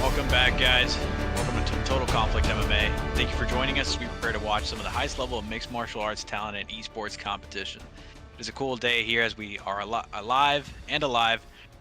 Welcome back, guys. Welcome to Total Conflict MMA. Thank you for joining us as we prepare to watch some of the highest level of mixed martial arts talent and esports competition. It is a cool day here as we are alive,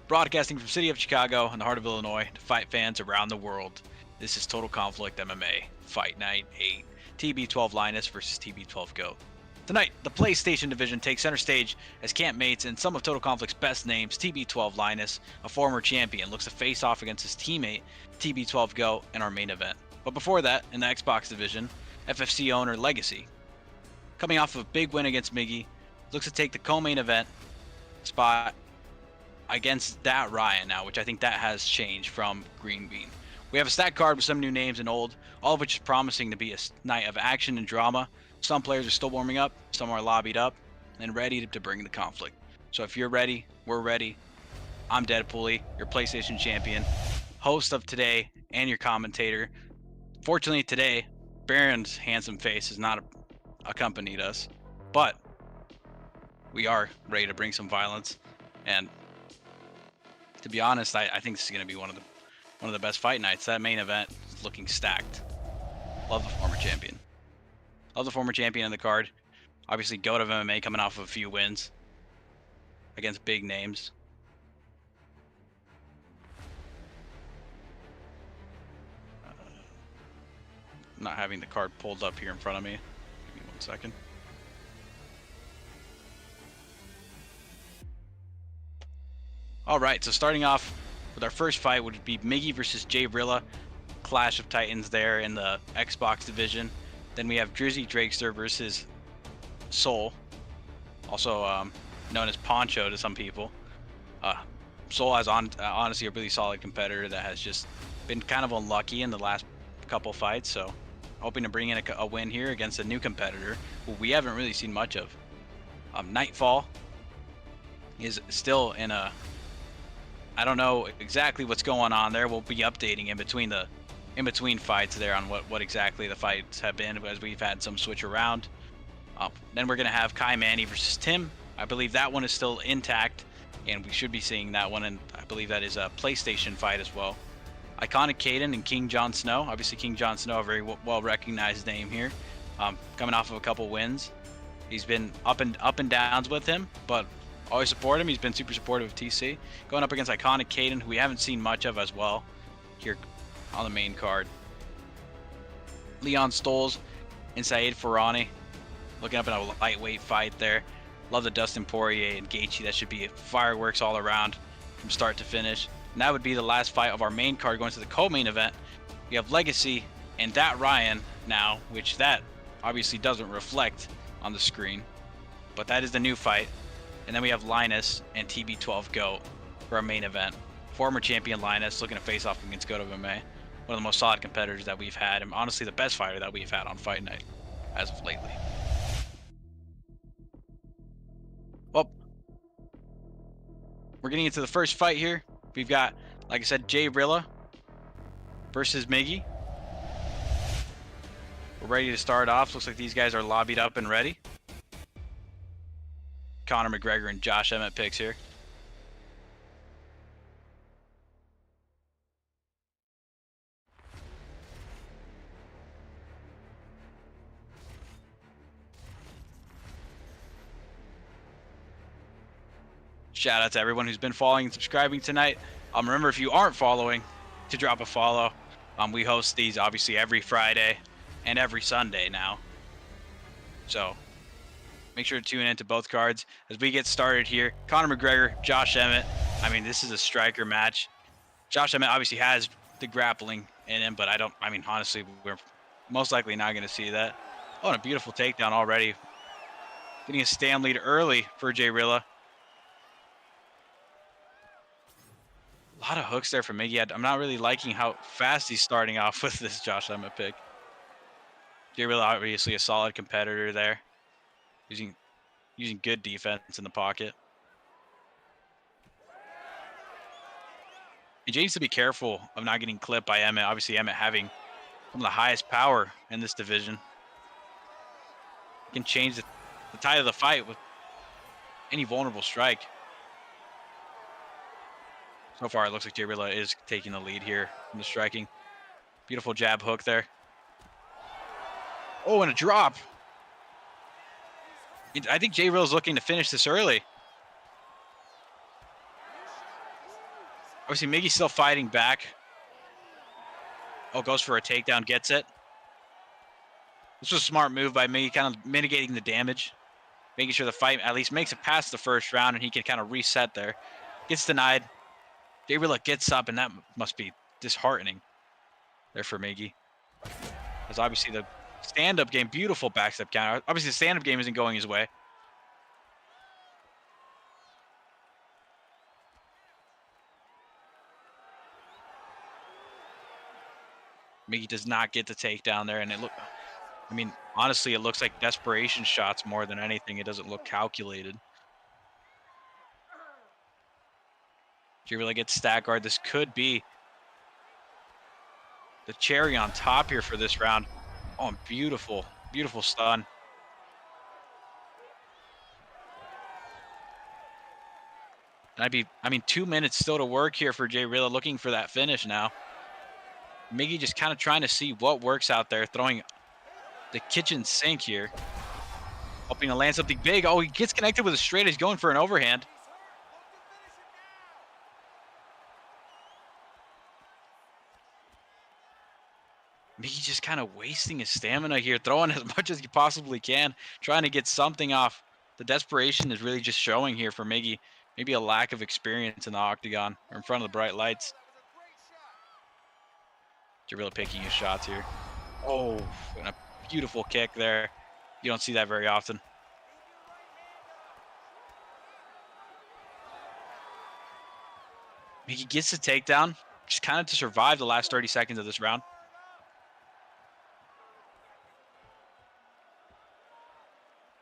broadcasting from the city of Chicago and the heart of Illinois to fight fans around the world. This is Total Conflict MMA, Fight Night 8, TB12 LINAS versus TB12 Goat. Tonight, the PlayStation division takes center stage as campmates and some of Total Conflict's best names, TB12 LINAS, a former champion, looks to face off against his teammate, TB12 Goat, in our main event. But before that, in the Xbox division, FFC Owner Legacy, coming off of a big win against Miggy, looks to take the co-main event spot against that Ryan now, which I think that has changed from Green Bean. We have a stat card with some new names and old, all of which is promising to be a night of action and drama. Some players are still warming up, some are lobbied up, and ready to bring the conflict. So if you're ready, we're ready. I'm Deadpool, your PlayStation champion, host of today, and your commentator. Fortunately today, Baron's handsome face has not accompanied us, but we are ready to bring some violence. And to be honest, I think this is going to be one of the best fight nights. That main event is looking stacked. Love the former champion. Love the former champion in the card. Obviously, GOAT of MMA coming off of a few wins against big names. Not having the card pulled up here in front of me. Give me 1 second. All right, so starting off with our first fight would be Miggy versus Jay Rilla. Clash of Titans there in the Xbox division. Then we have Drizzy Drakester versus Soul, also known as Poncho to some people. Soul has honestly a really solid competitor that has just been kind of unlucky in the last couple fights, so hoping to bring in a win here against a new competitor who we haven't really seen much of. Nightfall is still in a, I don't know exactly what's going on there. We'll be updating in between fights there on what exactly the fights have been, as we've had some switch around. Then we're gonna have Kai Manny versus Tim. I believe that one is still intact, and we should be seeing that one, and I believe that is a PlayStation fight as well. Iconic Caden and King Jon Snow. Obviously, King Jon Snow, a very well recognized name here, coming off of a couple wins. He's been up and downs with him, but always support him. He's been super supportive of TC. Going up against Iconic Caden, who we haven't seen much of as well here on the main card. Leon Stoles and Saeed Farani looking up in a lightweight fight there. Love the Dustin Poirier and Gaethje. That should be fireworks all around from start to finish. And that would be the last fight of our main card going to the co-main event. We have Legacy and Dat Ryan now, which that obviously doesn't reflect on the screen, but that is the new fight. And then we have Linus and TB12 Goat for our main event. Former champion Linus looking to face off against GOAT of MMA. One of the most solid competitors that we've had, and honestly the best fighter that we've had on Fight Night as of lately. Well, we're getting into the first fight here. We've got, like I said, Jay Rilla versus Miggy. We're ready to start off. Looks like these guys are lobbied up and ready. Conor McGregor and Josh Emmett picks here. Shout out to everyone who's been following and subscribing tonight. Remember, if you aren't following, to drop a follow. We host these obviously every Friday and every Sunday now. So make sure to tune into both cards as we get started here. Conor McGregor, Josh Emmett. I mean, this is a striker match. Josh Emmett obviously has the grappling in him, but honestly, we're most likely not going to see that. Oh, and a beautiful takedown already. Getting a stand lead early for Jay Rilla. A lot of hooks there from Miggy. I'm not really liking how fast he's starting off with this Josh Emmett pick. Jay Rilla obviously a solid competitor there. Using good defense in the pocket. And Jay needs to be careful of not getting clipped by Emmett. Obviously, Emmett having some of the highest power in this division. He can change the tide of the fight with any vulnerable strike. So far, it looks like Jay Rilla is taking the lead here in the striking. Beautiful jab hook there. Oh, and a drop. I think Jay Rilla's looking to finish this early. Obviously, Miggy's still fighting back. Oh, goes for a takedown, gets it. This was a smart move by Miggy, kind of mitigating the damage. Making sure the fight at least makes it past the first round and he can kind of reset there. Gets denied. Jay Rilla gets up, and that must be disheartening there for Miggy. As obviously the stand-up game, beautiful backstep counter. Obviously the stand-up game isn't going his way. Miggy does not get the takedown there, and honestly, it looks like desperation shots more than anything. It doesn't look calculated. Jay Rilla gets stack guard. This could be the cherry on top here for this round. Oh, beautiful, beautiful stun. And I mean, 2 minutes still to work here for Jay Rilla, looking for that finish now. Miggy just kind of trying to see what works out there, throwing the kitchen sink here. Hoping to land something big. Oh, he gets connected with a straight. He's going for an overhand. Miggy just kind of wasting his stamina here, throwing as much as he possibly can, trying to get something off. The desperation is really just showing here for Miggy. Maybe a lack of experience in the octagon or in front of the bright lights. They're really picking his shots here. Oh, and a beautiful kick there. You don't see that very often. Miggy gets the takedown, just kind of to survive the last 30 seconds of this round.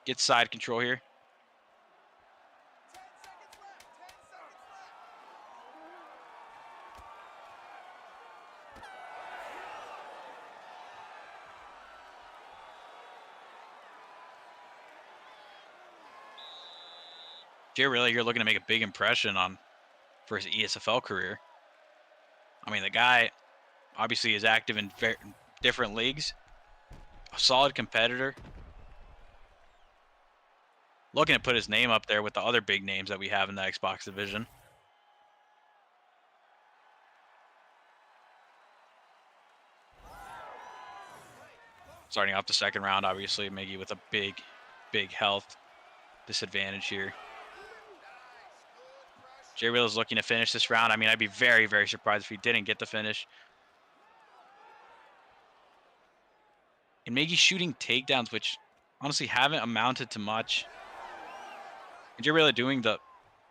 Gets side control here. Jay Rilla here looking to make a big impression for his ESFL career. I mean, the guy obviously is active in different leagues. A solid competitor. Looking to put his name up there with the other big names that we have in the Xbox division. Starting off the second round, obviously, Miggy with a big health disadvantage here. Jay Rilla is looking to finish this round. I mean, I'd be very surprised if he didn't get the finish. And Miggy shooting takedowns, which honestly haven't amounted to much. And Jay Rilla doing the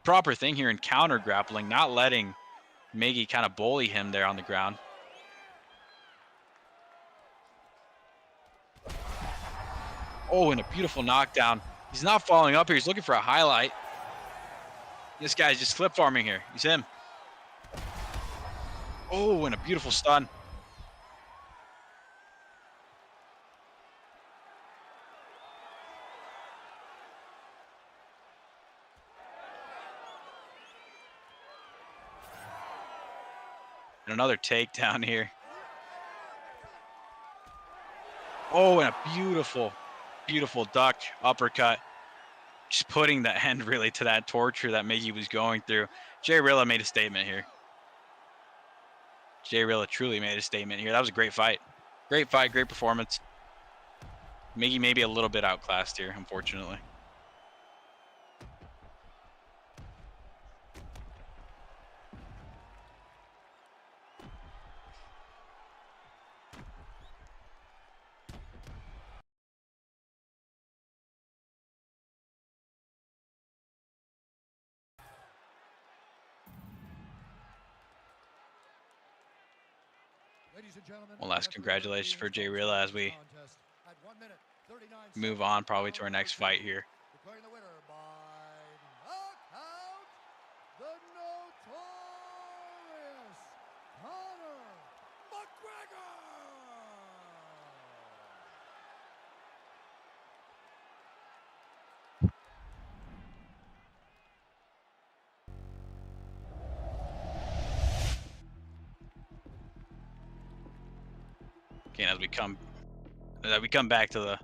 proper thing here in counter grappling, not letting Miggy kind of bully him there on the ground. Oh, and a beautiful knockdown. He's not following up here. He's looking for a highlight. This guy's just flip farming here. He's him. Oh, and a beautiful stun. And another takedown here. Oh, and a beautiful duck uppercut. Just putting the end really to that torture that Miggy was going through. Jay Rilla made a statement here. Jay Rilla truly made a statement here. That was a great fight. Great fight, great performance. Miggy maybe a little bit outclassed here, unfortunately. One last congratulations for Jay Rilla as we move on probably to our next fight here. Declaring the winner by knockout, the notorious Conor McGregor. Again, as we come back to the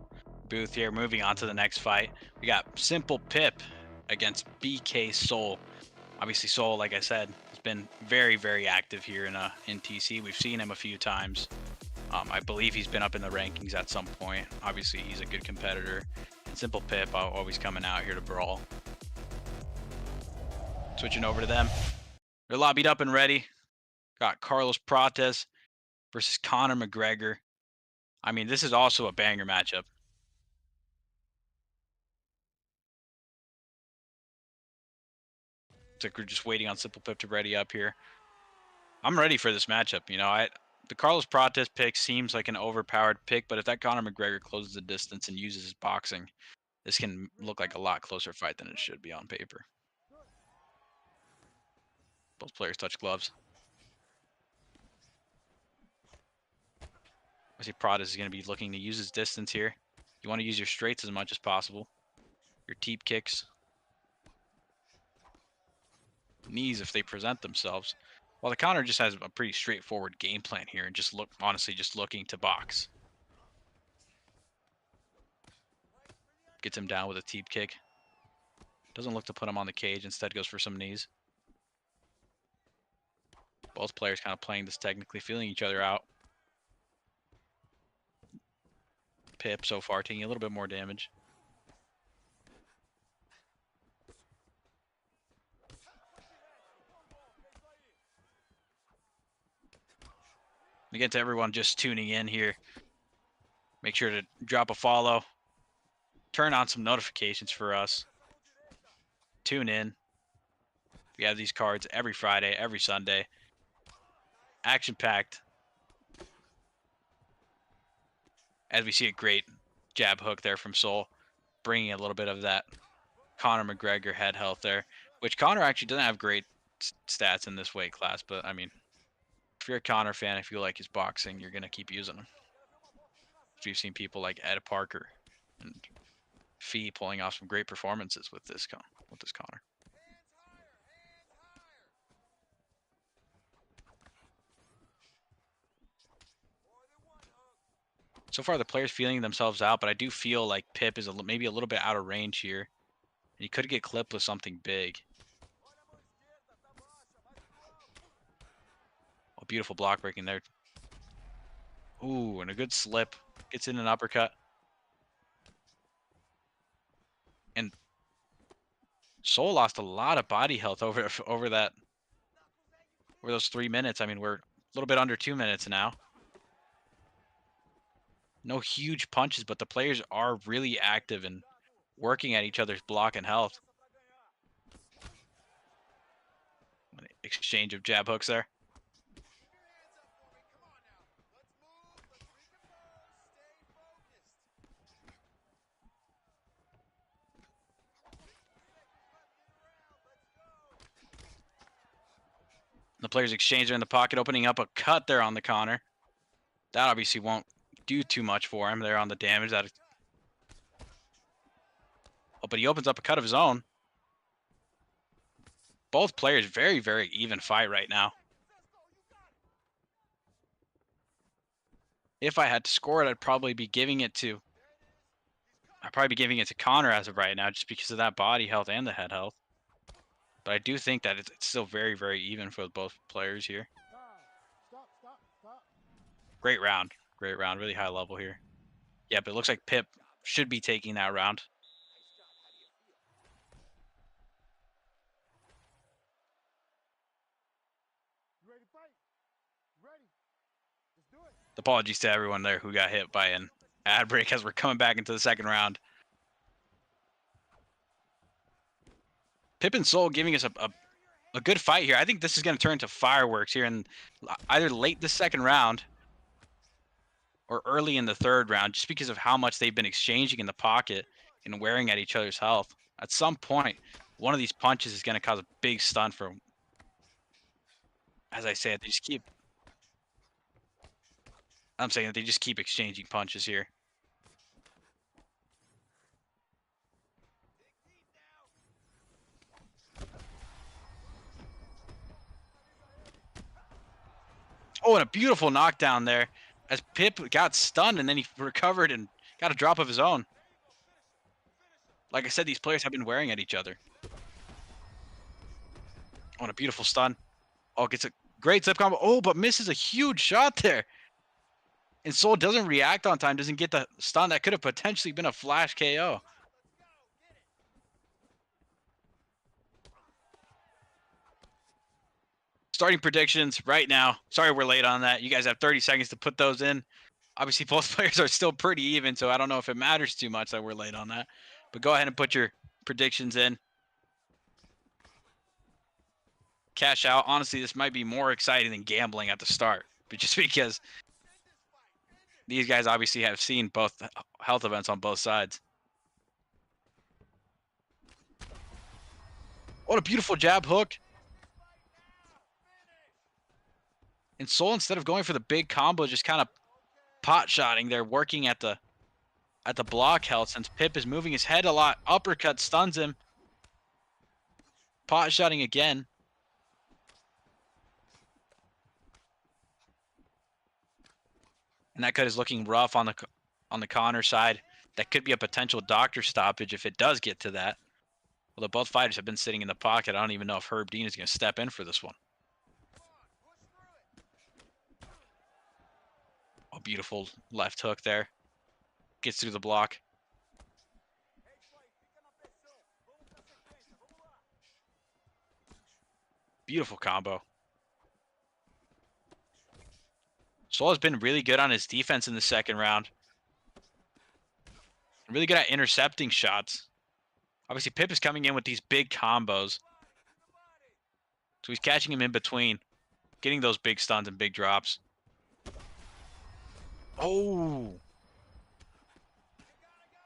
booth here, moving on to the next fight, we got Simple Pip against BK Soul. Obviously, Soul, like I said, has been very active here in TC. We've seen him a few times. I believe he's been up in the rankings at some point. Obviously, he's a good competitor. And Simple Pip always coming out here to brawl. Switching over to them. They're lobbied up and ready. Got Carlos Prates versus Conor McGregor. I mean, this is also a banger matchup. It's like we're just waiting on Simple Pip to ready up here. I'm ready for this matchup. You know, the Carlos Prates pick seems like an overpowered pick, but if that Conor McGregor closes the distance and uses his boxing, this can look like a lot closer fight than it should be on paper. Both players touch gloves. I see Prates is going to be looking to use his distance here. You want to use your straights as much as possible. Your teep kicks. knees if they present themselves. While the Connor just has a pretty straightforward game plan here and just honestly just looking to box. Gets him down with a teep kick. Doesn't look to put him on the cage, instead goes for some knees. Both players kind of playing this technically, feeling each other out. Pip so far taking a little bit more damage. Again, to everyone just tuning in here, make sure to drop a follow. Turn on some notifications for us. Tune in. We have these cards every Friday, every Sunday. Action-packed. As we see a great jab hook there from Soul, bringing a little bit of that Conor McGregor head health there, which Conor actually doesn't have great stats in this weight class, but I mean, if you're a Conor fan, if you like his boxing, you're going to keep using him. We've seen people like Ed Parker and Fee pulling off some great performances with this Conor. So far, the players feeling themselves out, but I do feel like Pip is maybe a little bit out of range here. And he could get clipped with something big. Oh, beautiful block breaking there. Ooh, and a good slip. Gets in an uppercut. And Soul lost a lot of body health over those 3 minutes. I mean, we're a little bit under 2 minutes now. No huge punches, but the players are really active and working at each other's block and health. Exchange of jab hooks there. The players exchange in the pocket, opening up a cut there on the Connor. That obviously won't do too much for him there on the damage. Oh, but he opens up a cut of his own. Both players very, very even fight right now. If I had to score it, I'd probably be giving it to Connor as of right now, just because of that body health and the head health. But I do think that it's still very, very even for both players here. Great round. Great round. Really high level here. Yeah, but it looks like Pip should be taking that round. Apologies to everyone there who got hit by an ad break as we're coming back into the second round. Pip and Soul giving us a good fight here. I think this is going to turn into fireworks here in either late the second round or early in the third round, just because of how much they've been exchanging in the pocket and wearing at each other's health. At some point, one of these punches is going to cause a big stun for, as I said, I'm saying that they just keep exchanging punches here. Oh, and a beautiful knockdown there as Pip got stunned and then he recovered and got a drop of his own. Like I said, these players have been wearing at each other. Oh, and a beautiful stun. Oh, gets a great zip combo. Oh, but misses a huge shot there. And Soul doesn't react on time, doesn't get the stun. That could have potentially been a flash KO. Starting predictions right now. Sorry we're late on that. You guys have 30 seconds to put those in. Obviously, both players are still pretty even, so I don't know if it matters too much that we're late on that. But go ahead and put your predictions in. Cash out. Honestly, this might be more exciting than gambling at the start, but just because these guys obviously have seen both health events on both sides. What a beautiful jab hook. And Soul, instead of going for the big combo, just kind of pot-shotting there, working at the block health, since Pip is moving his head a lot. Uppercut stuns him. Pot-shotting again. And that cut is looking rough on the Connor side. That could be a potential doctor stoppage if it does get to that. Although both fighters have been sitting in the pocket, I don't even know if Herb Dean is going to step in for this one. Oh, beautiful left hook there. Gets through the block. Beautiful combo. Sol has been really good on his defense in the second round. Really good at intercepting shots. Obviously, Pip is coming in with these big combos. So he's catching him in between, getting those big stuns and big drops. Oh!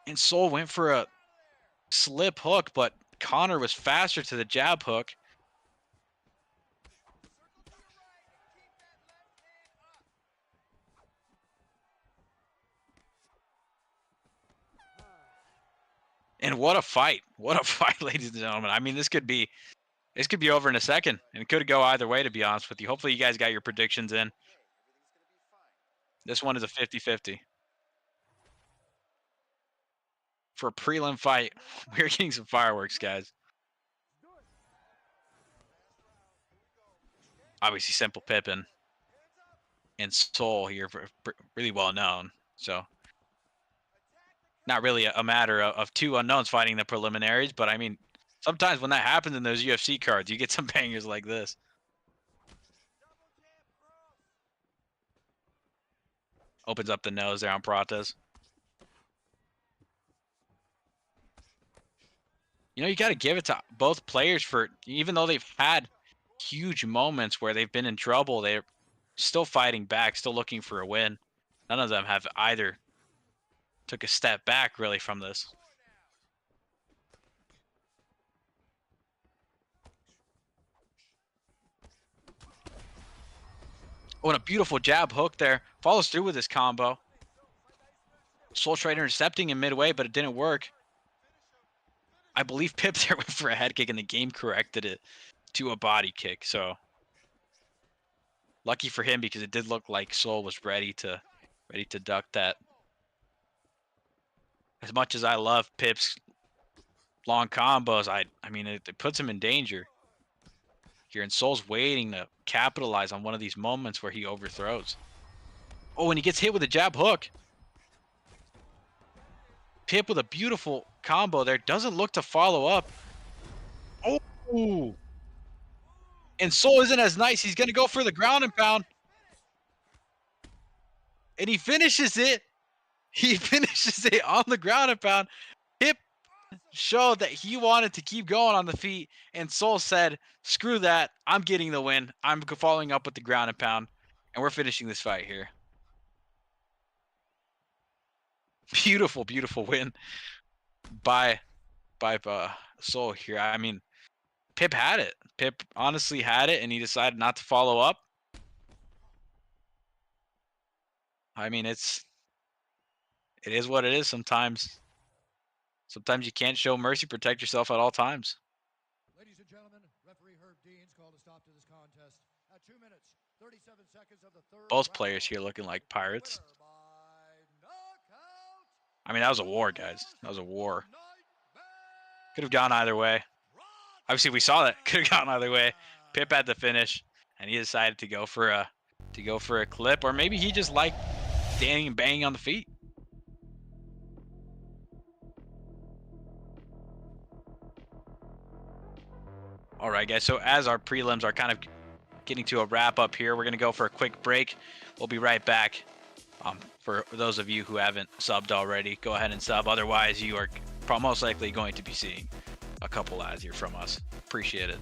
And Sol went for a slip hook, but Connor was faster to the jab hook. And what a fight. What a fight, ladies and gentlemen. I mean, this could be over in a second, and it could go either way, to be honest with you. Hopefully you guys got your predictions in. This one is a 50-50. For a prelim fight, we're getting some fireworks, guys. Obviously, Simple Pippin and Sol here, really well known. So, not really a matter of two unknowns fighting the preliminaries, but I mean, sometimes when that happens in those UFC cards, you get some bangers like this. Opens up the nose there on Prates. You know, you got to give it to both players for, even though they've had huge moments where they've been in trouble, they're still fighting back, still looking for a win. None of them have either took a step back really from this. Oh, and a beautiful jab hook there. Follows through with this combo. Sol tried intercepting him midway, but it didn't work. I believe Pip there went for a head kick, and the game corrected it to a body kick. So lucky for him, because it did look like Sol was ready to duck that. As much as I love Pip's long combos, I mean, it puts him in danger here, and Sol's waiting to capitalize on one of these moments where he overthrows. Oh, and he gets hit with a jab hook. Pip with a beautiful combo there. Doesn't look to follow up. Oh! And Sol isn't as nice. He's going to go for the ground and pound. And he finishes it. He finishes it on the ground and pound. Pip showed that he wanted to keep going on the feet, and Sol said, screw that. I'm getting the win. I'm following up with the ground and pound, and we're finishing this fight here. Beautiful, beautiful win by Sol here. I mean, Pip had it. Pip honestly had it, and he decided not to follow up. I mean, it is what it is sometimes. Sometimes you can't show mercy. Protect yourself at all times. Ladies and gentlemen, referee Herb Dean's called a stop to this contest at 2 minutes, 37 seconds of the third Both round. players here looking like pirates. Winner by knockout. I mean, that was a war, guys. That was a war. Could have gone either way. Obviously, we saw that. Could have gone either way. Pip had the finish, and he decided to go for a clip, or maybe he just liked standing and banging on the feet. All right, guys. So as our prelims are kind of getting to a wrap up here, we're gonna go for a quick break. We'll be right back. For those of you who haven't subbed already, go ahead and sub. Otherwise, you are most likely going to be seeing a couple ads here from us. Appreciate it.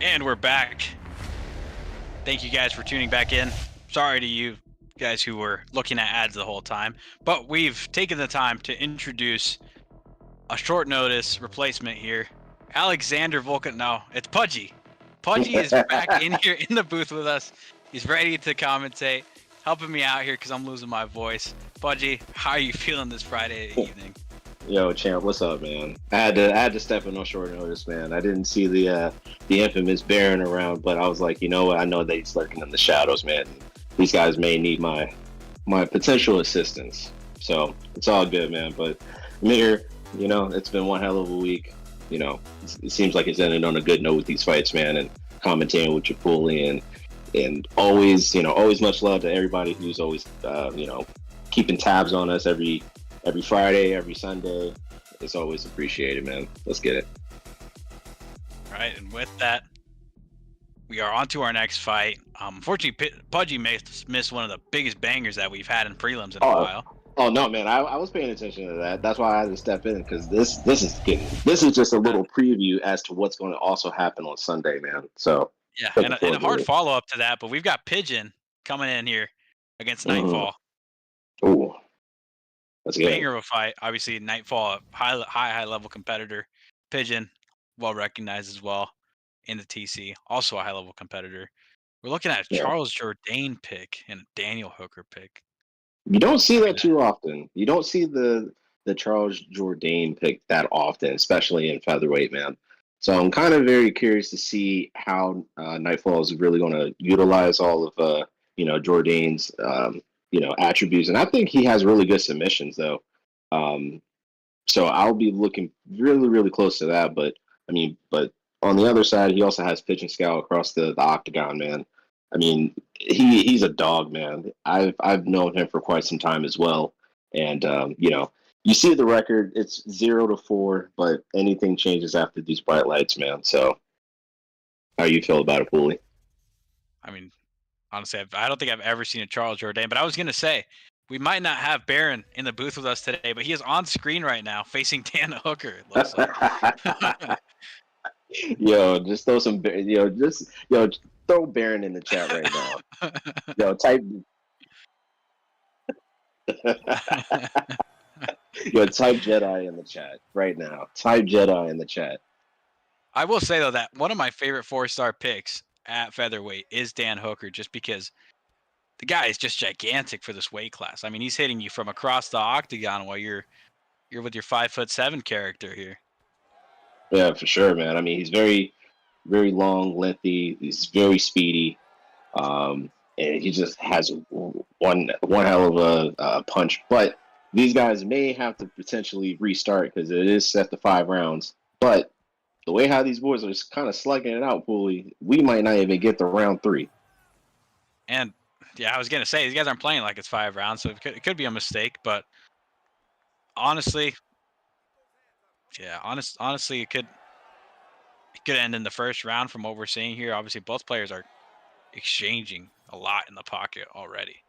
And we're back. Thank you guys for tuning back in. Sorry to you guys who were looking at ads the whole time, but we've taken the time to introduce a short notice replacement here. Alexander Volkan. No, it's Pudgy. Pudgy is back in here in the booth with us. He's ready to commentate, helping me out here because I'm losing my voice. Pudgy, how are you feeling this Friday evening? Yo, champ, what's up, man? I had to step in on short notice, man. I didn't see the infamous Baron around, but I was like, you know what? I know that he's lurking in the shadows, man. These guys may need my potential assistance, so it's all good, man. But I'm here. You know, it's been one hell of a week. You know, it seems like it's ended on a good note with these fights, man, and commentating with you fully, and always, always much love to everybody who's always, keeping tabs on us every Friday, every Sunday. It's always appreciated, man. Let's get it. All right, and with that, we are on to our next fight. Unfortunately, Pudgy missed one of the biggest bangers that we've had in prelims in a while. Oh no, man! I was paying attention to that. That's why I had to step in, because this is just a little preview as to what's going to also happen on Sunday, man. So yeah, and a hard follow up to that, but we've got Pigeon coming in here against Nightfall. Ooh. That's good. Banger of a fight. Obviously, Nightfall, high level competitor. Pigeon, well recognized as well in the TC. Also a high level competitor. We're looking at a Charles Jourdain pick and a Daniel Hooker pick. You don't see that too often. You don't see the Charles Jourdain pick that often, especially in featherweight, man. So I'm kind of very curious to see how Nightfall is really going to utilize all of Jourdain's attributes, and I think he has really good submissions, though. So I'll be looking really, really close to that. But on the other side, he also has Pigeon Scout across the octagon, man. I mean, he's a dog, man. I've known him for quite some time as well, and you see the record. It's 0-4, but anything changes after these bright lights, man. So, how you feel about it, Pooley? I mean, honestly, I don't think I've ever seen a Charles Jourdain, but I was going to say, we might not have Baron in the booth with us today, but he is on screen right now facing Dan Hooker, it looks like. Yo, just throw some, throw Baron in the chat right now. Type Jedi in the chat right now. Type Jedi in the chat. I will say, though, that one of my favorite 4-star picks at featherweight is Dan Hooker, just because the guy is just gigantic for this weight class. I mean, he's hitting you from across the octagon while you're with your 5'7" character here. Yeah, for sure, man. I mean, he's very, very long, lengthy. He's very speedy, and he just has one hell of a punch. But these guys may have to potentially restart because it is set to 5 rounds. But the way how these boys are just kind of slugging it out, Pooley, we might not even get to round 3. And yeah, I was gonna say these guys aren't playing like it's 5 rounds, so it could be a mistake. But honestly, it could end in the first round from what we're seeing here. Obviously, both players are exchanging a lot in the pocket already.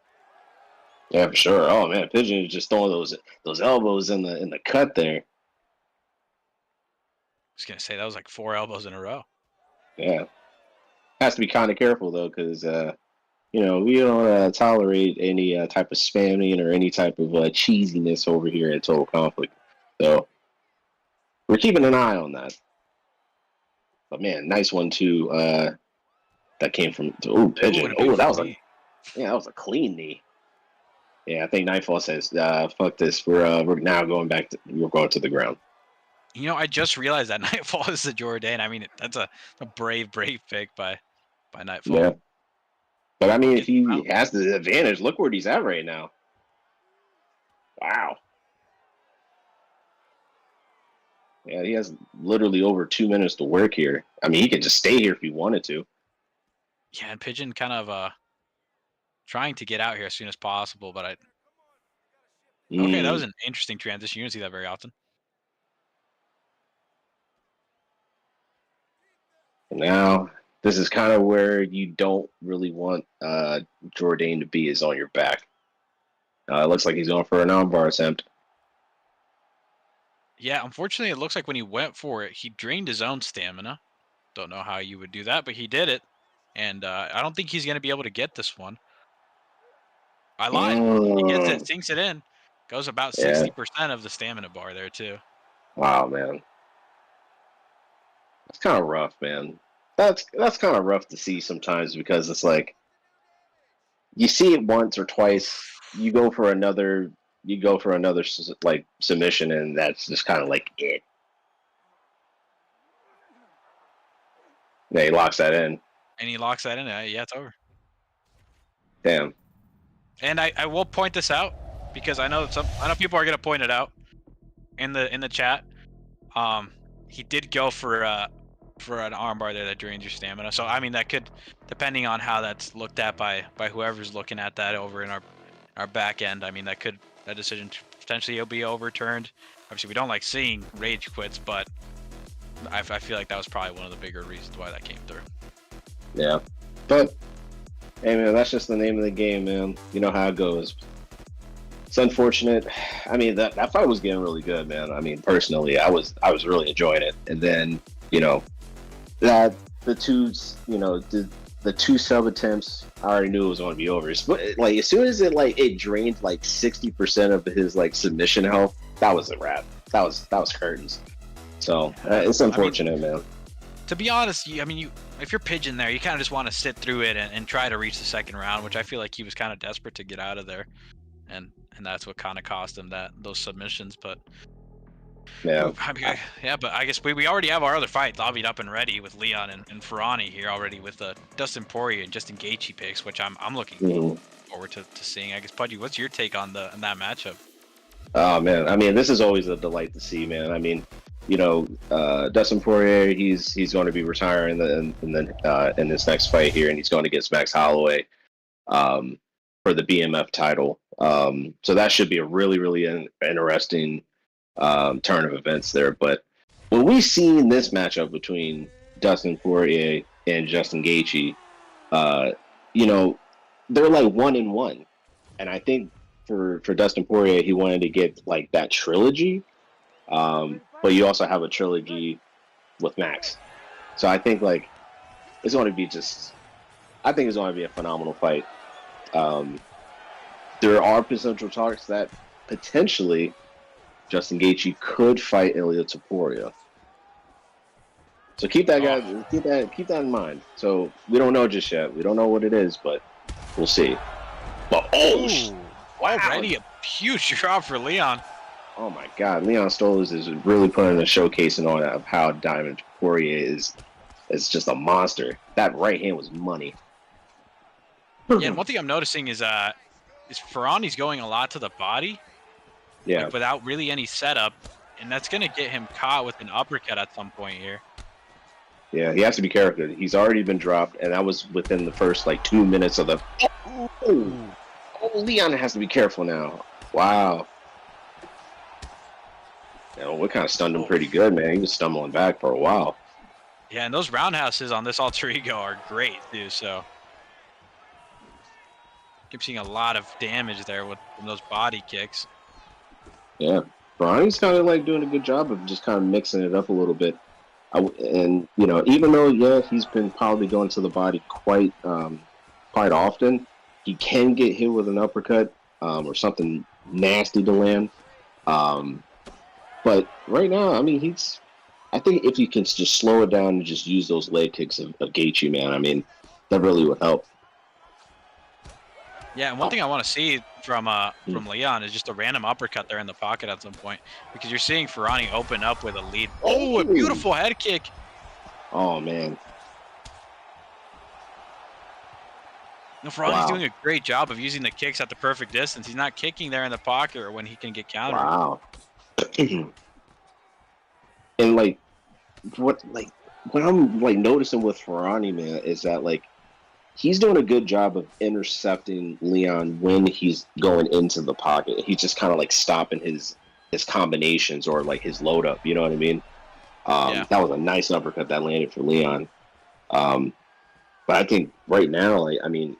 Yeah, for sure. Oh man, Pigeon is just throwing those elbows in the cut there. I was gonna say that was like 4 elbows in a row. Yeah, has to be kind of careful though, because we don't tolerate any type of spamming or any type of cheesiness over here at Total Conflict. So we're keeping an eye on that. But man, nice one too. That came from Pigeon. That was a clean knee. Yeah, I think Nightfall says, "Fuck this. We're now going we're going to the ground." I just realized that Nightfall is the Jourdain. I mean, that's a brave pick by Nightfall. Yeah. But I mean, if he has the advantage, look where he's at right now. Wow. Yeah, he has literally over 2 minutes to work here. I mean, he could just stay here if he wanted to. Yeah, and Pigeon kind of trying to get out here as soon as possible, but Okay, that was an interesting transition. You don't see that very often. Now, this is kind of where you don't really want Jourdain to be, is on your back. It looks like he's going for an armbar attempt. Yeah, unfortunately, it looks like when he went for it, he drained his own stamina. Don't know how you would do that, but he did it. And I don't think he's going to be able to get this one. I lied. He gets it, sinks it in. Goes about Yeah. 60% of the stamina bar there, too. Wow, man. That's kind of rough, man. That's kind of rough to see sometimes because it's like you see it once or twice, you go for another like submission, and that's just kind of like it. Yeah, he locks that in. And he locks that in. Yeah, it's over. Damn. And I will point this out because I know people are gonna point it out in the chat. He did go for an armbar there that drains your stamina. So I mean that could, depending on how that's looked at by whoever's looking at that over in our back end. I mean that decision potentially will be overturned. Obviously we don't like seeing rage quits, but I feel like that was probably one of the bigger reasons why that came through. Yeah, but hey man, that's just the name of the game, man. You know how it goes. It's unfortunate. I mean, that fight was getting really good, man. I mean, personally, I was really enjoying it. And then, you know, the two sub attempts, I already knew it was going to be over. But like as soon as it drained like 60% of his like submission health, that was a wrap. That was curtains. So it's unfortunate, man. To be honest, if you're pigeon there, you kind of just want to sit through it and try to reach the second round, which I feel like he was kind of desperate to get out of there, and that's what kind of cost him those submissions. But yeah, but I guess we already have our other fight lobbied up and ready with Leon and Ferrani here already with Dustin Poirier and Justin Gaethje picks, which I'm looking forward to seeing. I guess Pudgy, what's your take on that matchup? Oh man, I mean this is always a delight to see, man. I mean, you know, Dustin Poirier, he's going to be retiring in this next fight here, and he's going against Max Holloway for the BMF title. So that should be a really, really interesting turn of events there. But when we seen this matchup between Dustin Poirier and Justin Gaethje, you know, they're like 1-1, and I think for Dustin Poirier, he wanted to get like that trilogy. But you also have a trilogy with Max. So I think like it's going to be I think it's going to be a phenomenal fight. There are potential talks that potentially Justin Gaethje could fight Ilia Topuria. So keep that keep that in mind. So we don't know just yet. We don't know what it is, but we'll see. But already a huge drop for Leon. Oh my God, Leon Stollers is really putting a showcasing on of how Diamond Poirier is just a monster. That right hand was money. Yeah, and one thing I'm noticing is Ferrani's going a lot to the body. Yeah. Like, without really any setup, and that's gonna get him caught with an uppercut at some point here. Yeah, he has to be careful. He's already been dropped, and that was within the first like 2 minutes of the. Oh, Leon has to be careful now. Wow. You know, we kind of stunned him pretty good, man. He was stumbling back for a while. Yeah, and those roundhouses on this alter ego are great, too, so. Keep seeing a lot of damage there from those body kicks. Yeah, Brian's kind of like doing a good job of just kind of mixing it up a little bit. And, you know, even though, yeah, he's been probably going to the body quite often, he can get hit with an uppercut or something nasty to land. But right now, I mean, I think if you can just slow it down and just use those leg kicks of Gaethje, man, I mean, that really would help. Yeah, and one thing I want to see from Leon is just a random uppercut there in the pocket at some point, because you're seeing Ferrani open up with a lead. Oh, a beautiful head kick. Oh, man. No, Ferrani's doing a great job of using the kicks at the perfect distance. He's not kicking there in the pocket or when he can get countered. Wow. And like what I'm like noticing with Ferrani, man, is that like he's doing a good job of intercepting Leon when he's going into the pocket. He's just kind of like stopping his combinations or like his load up, you know what I mean? That was a nice uppercut that landed for Leon. But I think right now, like, I mean,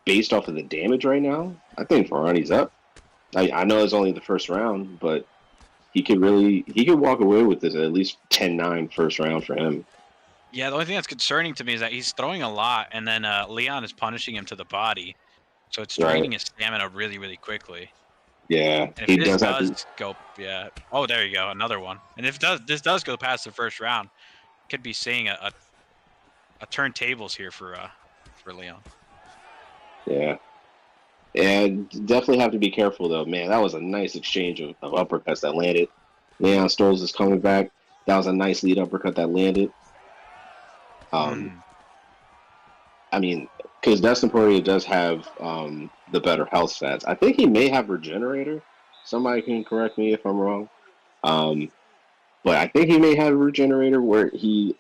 based off of the damage right now, I think Ferrani's up. I know it's only the first round, but he could walk away with this at least 10-9 first round for him. Yeah, the only thing that's concerning to me is that he's throwing a lot, and then Leon is punishing him to the body, so it's Right. draining his stamina really, really quickly. Yeah, And if he this does have does to. go, yeah. Oh, there you go, another one. And if this does go past the first round, could be seeing a turntables here for Leon. Yeah. And definitely have to be careful though, man. That was a nice exchange of uppercuts that landed. Leon Stoles is coming back. That was a nice lead uppercut that landed. Um, Mm. I mean, because Dustin Poirier does have the better health stats. I think he may have Regenerator. Somebody can correct me if I'm wrong. Um, but I think he may have Regenerator where he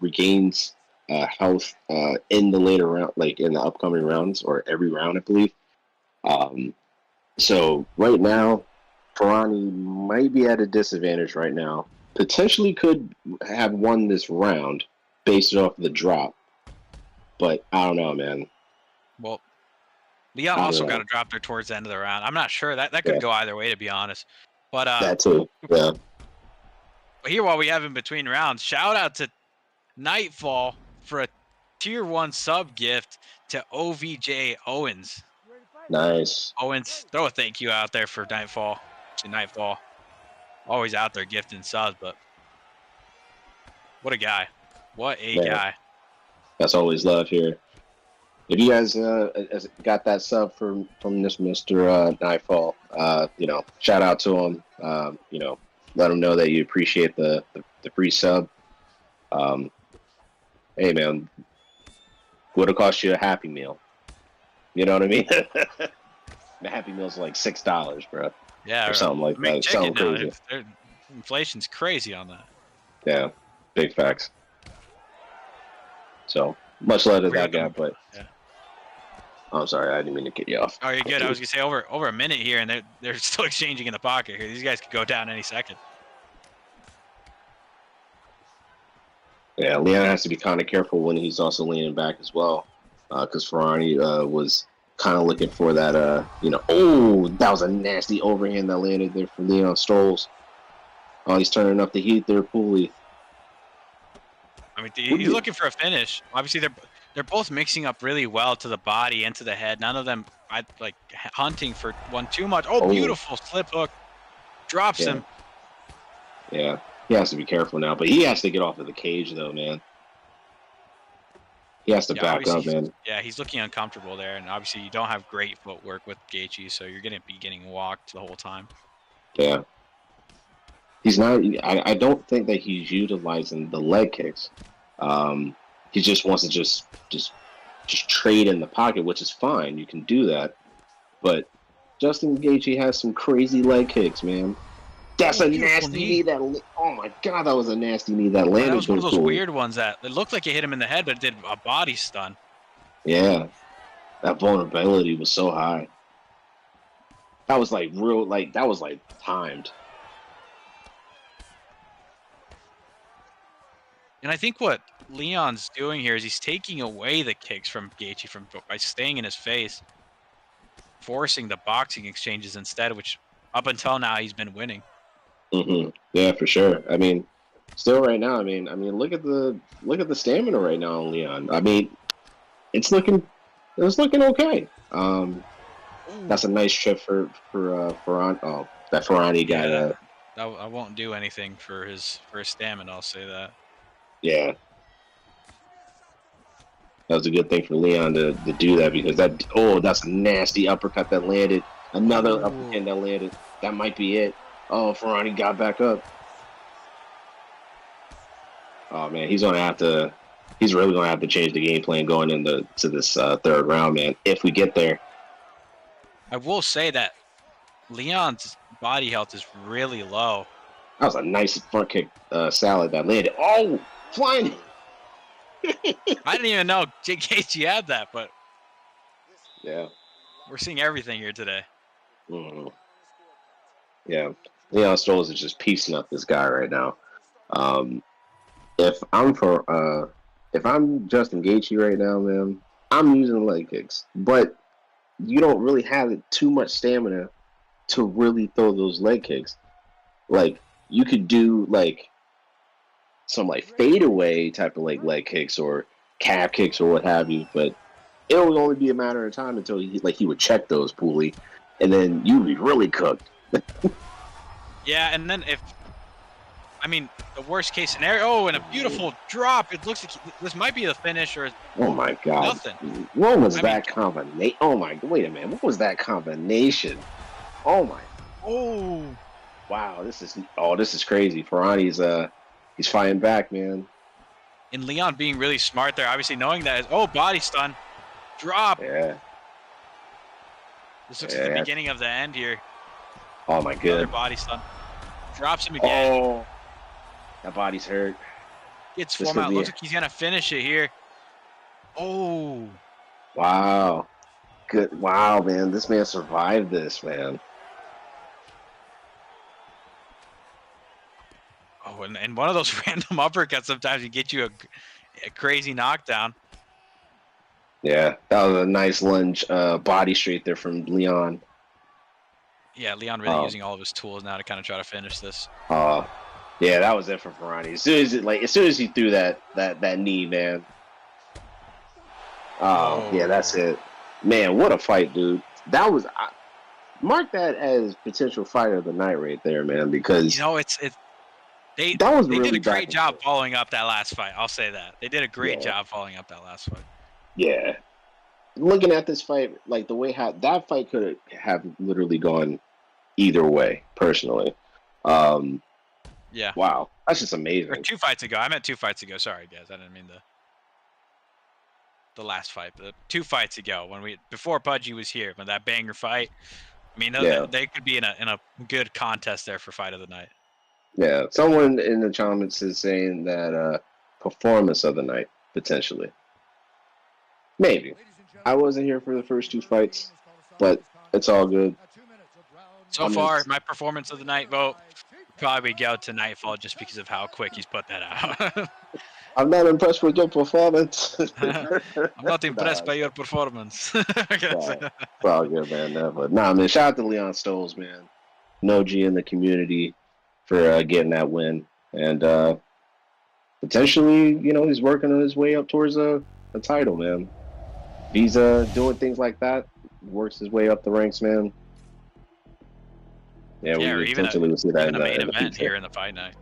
regains health in the later round, like in the upcoming rounds or every round, I believe. Um, so right now, Ferrani might be at a disadvantage right now. Potentially could have won this round based off the drop, but I don't know, man. Well, Leon I don't also got know. a drop there towards the end of the round. I'm not sure that could Yeah, go either way, to be honest. But that too. Yeah, here while we have in between rounds, shout out to Nightfall for a tier 1 sub gift to OVJ Owens. nice. Owens, throw a thank you out there for Nightfall. To Nightfall, always out there gifting subs, but what a guy! What a Man, guy! that's always love here. If you guys got that sub from this Mister Nightfall, shout out to him. Let him know that you appreciate the free sub. Um, hey man, would have cost you a Happy Meal. You know what I mean? The Happy Meal's like $6, bro, Yeah, or something like that. McChicken Something now. crazy. Inflation's crazy on that. Yeah, big facts. So much love to We that got guy, them. but Yeah. I'm sorry, I didn't mean to get you off. Oh, you're good. I was gonna say over a minute here, and they're still exchanging in the pocket here. These guys could go down any second. Yeah, Leon has to be kind of careful when he's also leaning back as well, because Ferrari was kind of looking for that. Oh, that was a nasty overhand that landed there for Leon Stoles. Oh, he's turning up the heat there, Pooley. I mean, he's looking for a finish. Obviously, they're both mixing up really well to the body and to the head. None of them like hunting for one too much. Oh, beautiful slip hook, drops him. Yeah, he has to be careful now, but he has to get off of the cage though, man. He has to back up, man. Yeah, he's looking uncomfortable there, and obviously you don't have great footwork with Gaethje, so you're gonna be getting walked the whole time. Yeah, he's not. I don't think that he's utilizing the leg kicks. He just wants to just trade in the pocket, which is fine. You can do that, but Justin Gaethje has some crazy leg kicks, man. That's a nasty knee that. Oh my god, that was a nasty knee that landed. That was one of those weird ones that it looked like it hit him in the head, but it did a body stun. Yeah, that vulnerability was so high. That was like real, like that was like timed. And I think what Leon's doing here is he's taking away the kicks from Gaethje by staying in his face, forcing the boxing exchanges instead, which up until now he's been winning. Yeah, for sure. I mean, still right now. I mean, look at the stamina right now on Leon. I mean, it's looking okay. That's a nice trip for Ferrani. Oh, that Ferrani guy. Yeah, I won't do anything for his stamina. I'll say that. Yeah, that was a good thing for Leon to do that because that's a nasty uppercut that landed. Another uppercut that landed. That might be it. Oh, Ferrani got back up. Oh man, he's really gonna have to change the game plan going into this third round, man. If we get there. I will say that Leon's body health is really low. That was a nice front kick salad that landed. Oh, flying! I didn't even know Gaethje had that, but yeah, we're seeing everything here today. Yeah, Leon Stoles is just piecing up this guy right now. If I'm Justin Gaethje right now, man, I'm using leg kicks, but you don't really have too much stamina to really throw those leg kicks. Like you could do like some like fadeaway type of like leg kicks or calf kicks or what have you, but it would only be a matter of time until he would check those Pooley, and then you'd be really cooked. Yeah, and then the worst case scenario. Oh, and a beautiful drop. It looks like this might be the finish or. Oh my God! Nothing. What was that combination? Oh my! Wait a minute! What was that combination? Oh my! Oh. Wow! This is crazy. Ferrani's he's fighting back, man. And Leon being really smart there, obviously knowing that. Oh, body stun, drop. Yeah. This looks like the beginning of the end here. Oh my God! Another body stun. Drops him again. Oh, that body's hurt. Gets form out. Looks like he's gonna finish it here. Oh. Wow. Good. Wow, man. This man survived this, man. Oh, and one of those random uppercuts sometimes can get you a crazy knockdown. Yeah, that was a nice lunge, body straight there from Leon. Yeah, Leon really using all of his tools now to kind of try to finish this. Yeah, that was it for Ferrani. As soon as he threw that knee, man. Oh, yeah, that's it. Man, what a fight, dude. That was mark that as potential fight of the night right there, man, because they really did a great job following up that last fight. I'll say that. They did a great job following up that last fight. Yeah. Looking at this fight, like the way how that fight could have literally gone either way, personally. Yeah. Wow. That's just amazing. Or 2 fights ago. I meant 2 fights ago. Sorry, guys. I didn't mean the last fight. But 2 fights ago, before Pudgy was here, when that banger fight. I mean, they could be in a good contest there for fight of the night. Yeah. Someone in the comments is saying that performance of the night, potentially. Maybe. I wasn't here for the first 2 fights, but it's all good. So far, my performance of the night vote probably go to Nightfall just because of how quick he's put that out. I'm not impressed with your performance. I'm not impressed by your performance. It's all good, man. But man, shout out to Leon Stoles, man. No G in the community for getting that win. And potentially, he's working on his way up towards a title, man. He's doing things like that, works his way up the ranks, man. Yeah, we potentially will see that in the main event here in the fight night.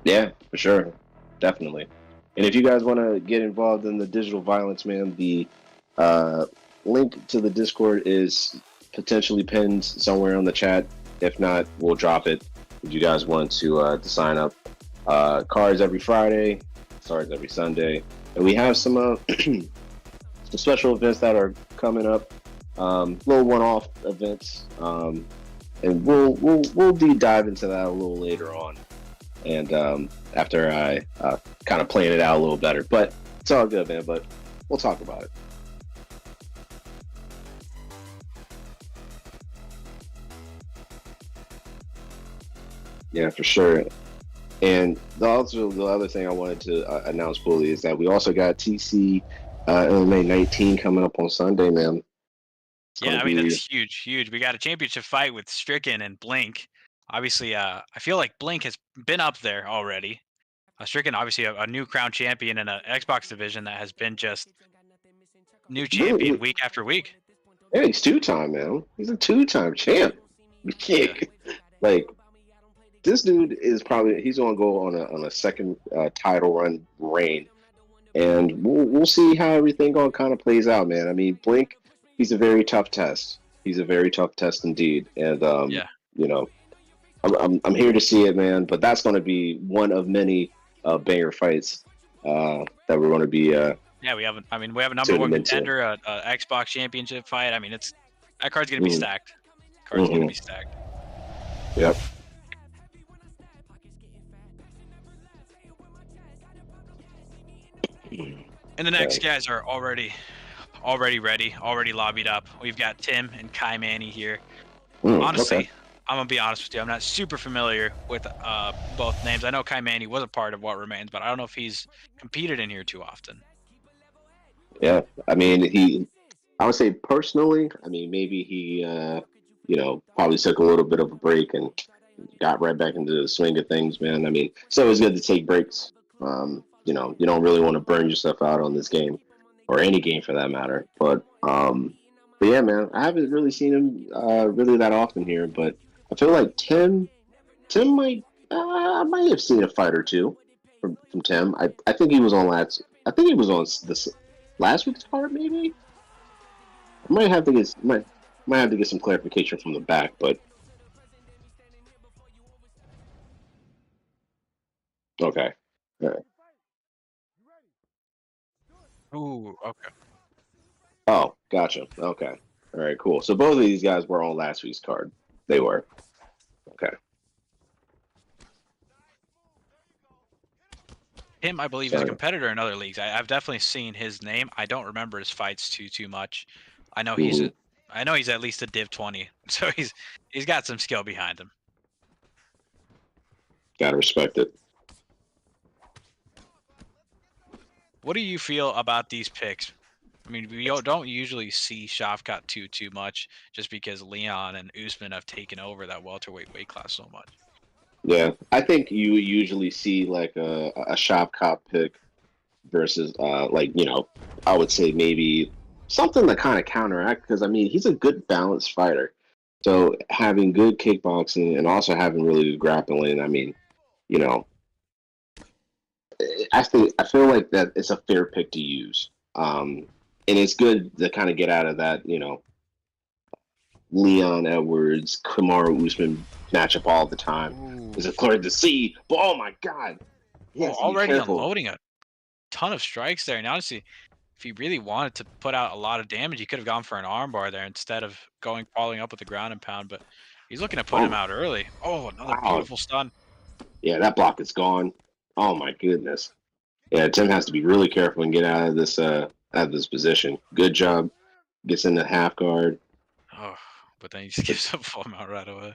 Yeah, for sure, definitely. And if you guys want to get involved in the digital violence, man, the link to the Discord is potentially pinned somewhere on the chat. If not, we'll drop it. If you guys want to sign up, cards every Friday, cards every Sunday, and we have some some special events that are coming up, little one-off events, and we'll deep dive into that a little later on, and after I kind of plan it out a little better. But it's all good, man. But we'll talk about it. Yeah, for sure. And the other thing I wanted to announce fully is that we also got TC MMA 19 coming up on Sunday, man. Yeah, I mean, that's huge. We got a championship fight with Stricken and Blink. Obviously, I feel like Blink has been up there already. Stricken, obviously, a new crown champion in an Xbox division that has been just new champion week after week. Yeah, he's 2-time, man. He's a 2-time champ. Like, this dude is he's going to go on a second title reign. And we'll see how everything all kind of plays out, man. I mean, Blink, he's a very tough test. He's a very tough test indeed. And, I'm here to see it, man. But that's going to be one of many banger fights that we're going to be. We have a number one contender, a Xbox Championship fight. I mean, that card's going to be stacked. Going to be stacked. Yep. And the next guys are already ready, already lobbied up. We've got Tim and Kai Manny here. Honestly, I'm going to be honest with you. I'm not super familiar with both names. I know Kai Manny was a part of What Remains, but I don't know if he's competed in here too often. Yeah, I mean, I would say personally, I mean, maybe he, probably took a little bit of a break and got right back into the swing of things, man. I mean, it's always good to take breaks You know, you don't really want to burn yourself out on this game, or any game for that matter. But yeah, man, I haven't really seen him really that often here. But I feel like Tim might have seen a fight or two from Tim. I think he was on last. I think he was on this last week's card, maybe. I might have to get some clarification from the back, but okay. All right. Ooh, okay. Oh, gotcha. Okay. All right, cool. So both of these guys were on last week's card. They were. Okay. Him, I believe, is a Sorry. competitor in other leagues. I've definitely seen his name. I don't remember his fights too much. I know Hmm. I know he's at least a Div 20, so he's got some skill behind him. Gotta respect it. What do you feel about these picks? I mean, we don't usually see Shavkat too much, just because Leon and Usman have taken over that welterweight weight class so much. Yeah, I think you usually see like a shop cop pick versus like, you know, I would say maybe something to kind of counteract, because I mean he's a good balanced fighter. So having good kickboxing and also having really good grappling, I mean, you know, I feel like that it's a fair pick to use. And it's good to kind of get out of that, you know, Leon Edwards, Kamaru Usman matchup all the time. Ooh. It's a clear to see, but oh my god, he Oh, has to be already careful. unloading a ton of strikes there. And honestly, if he really wanted to put out a lot of damage, he could have gone for an armbar there instead of following up with the ground and pound. But he's looking to put him Oh out early. Oh, another wow, beautiful stun. yeah, that block is gone. Oh my goodness. Yeah, Tim has to be really careful and get out of this position. Good job. Gets in the half guard. Oh, but then he just gives up full mount right away.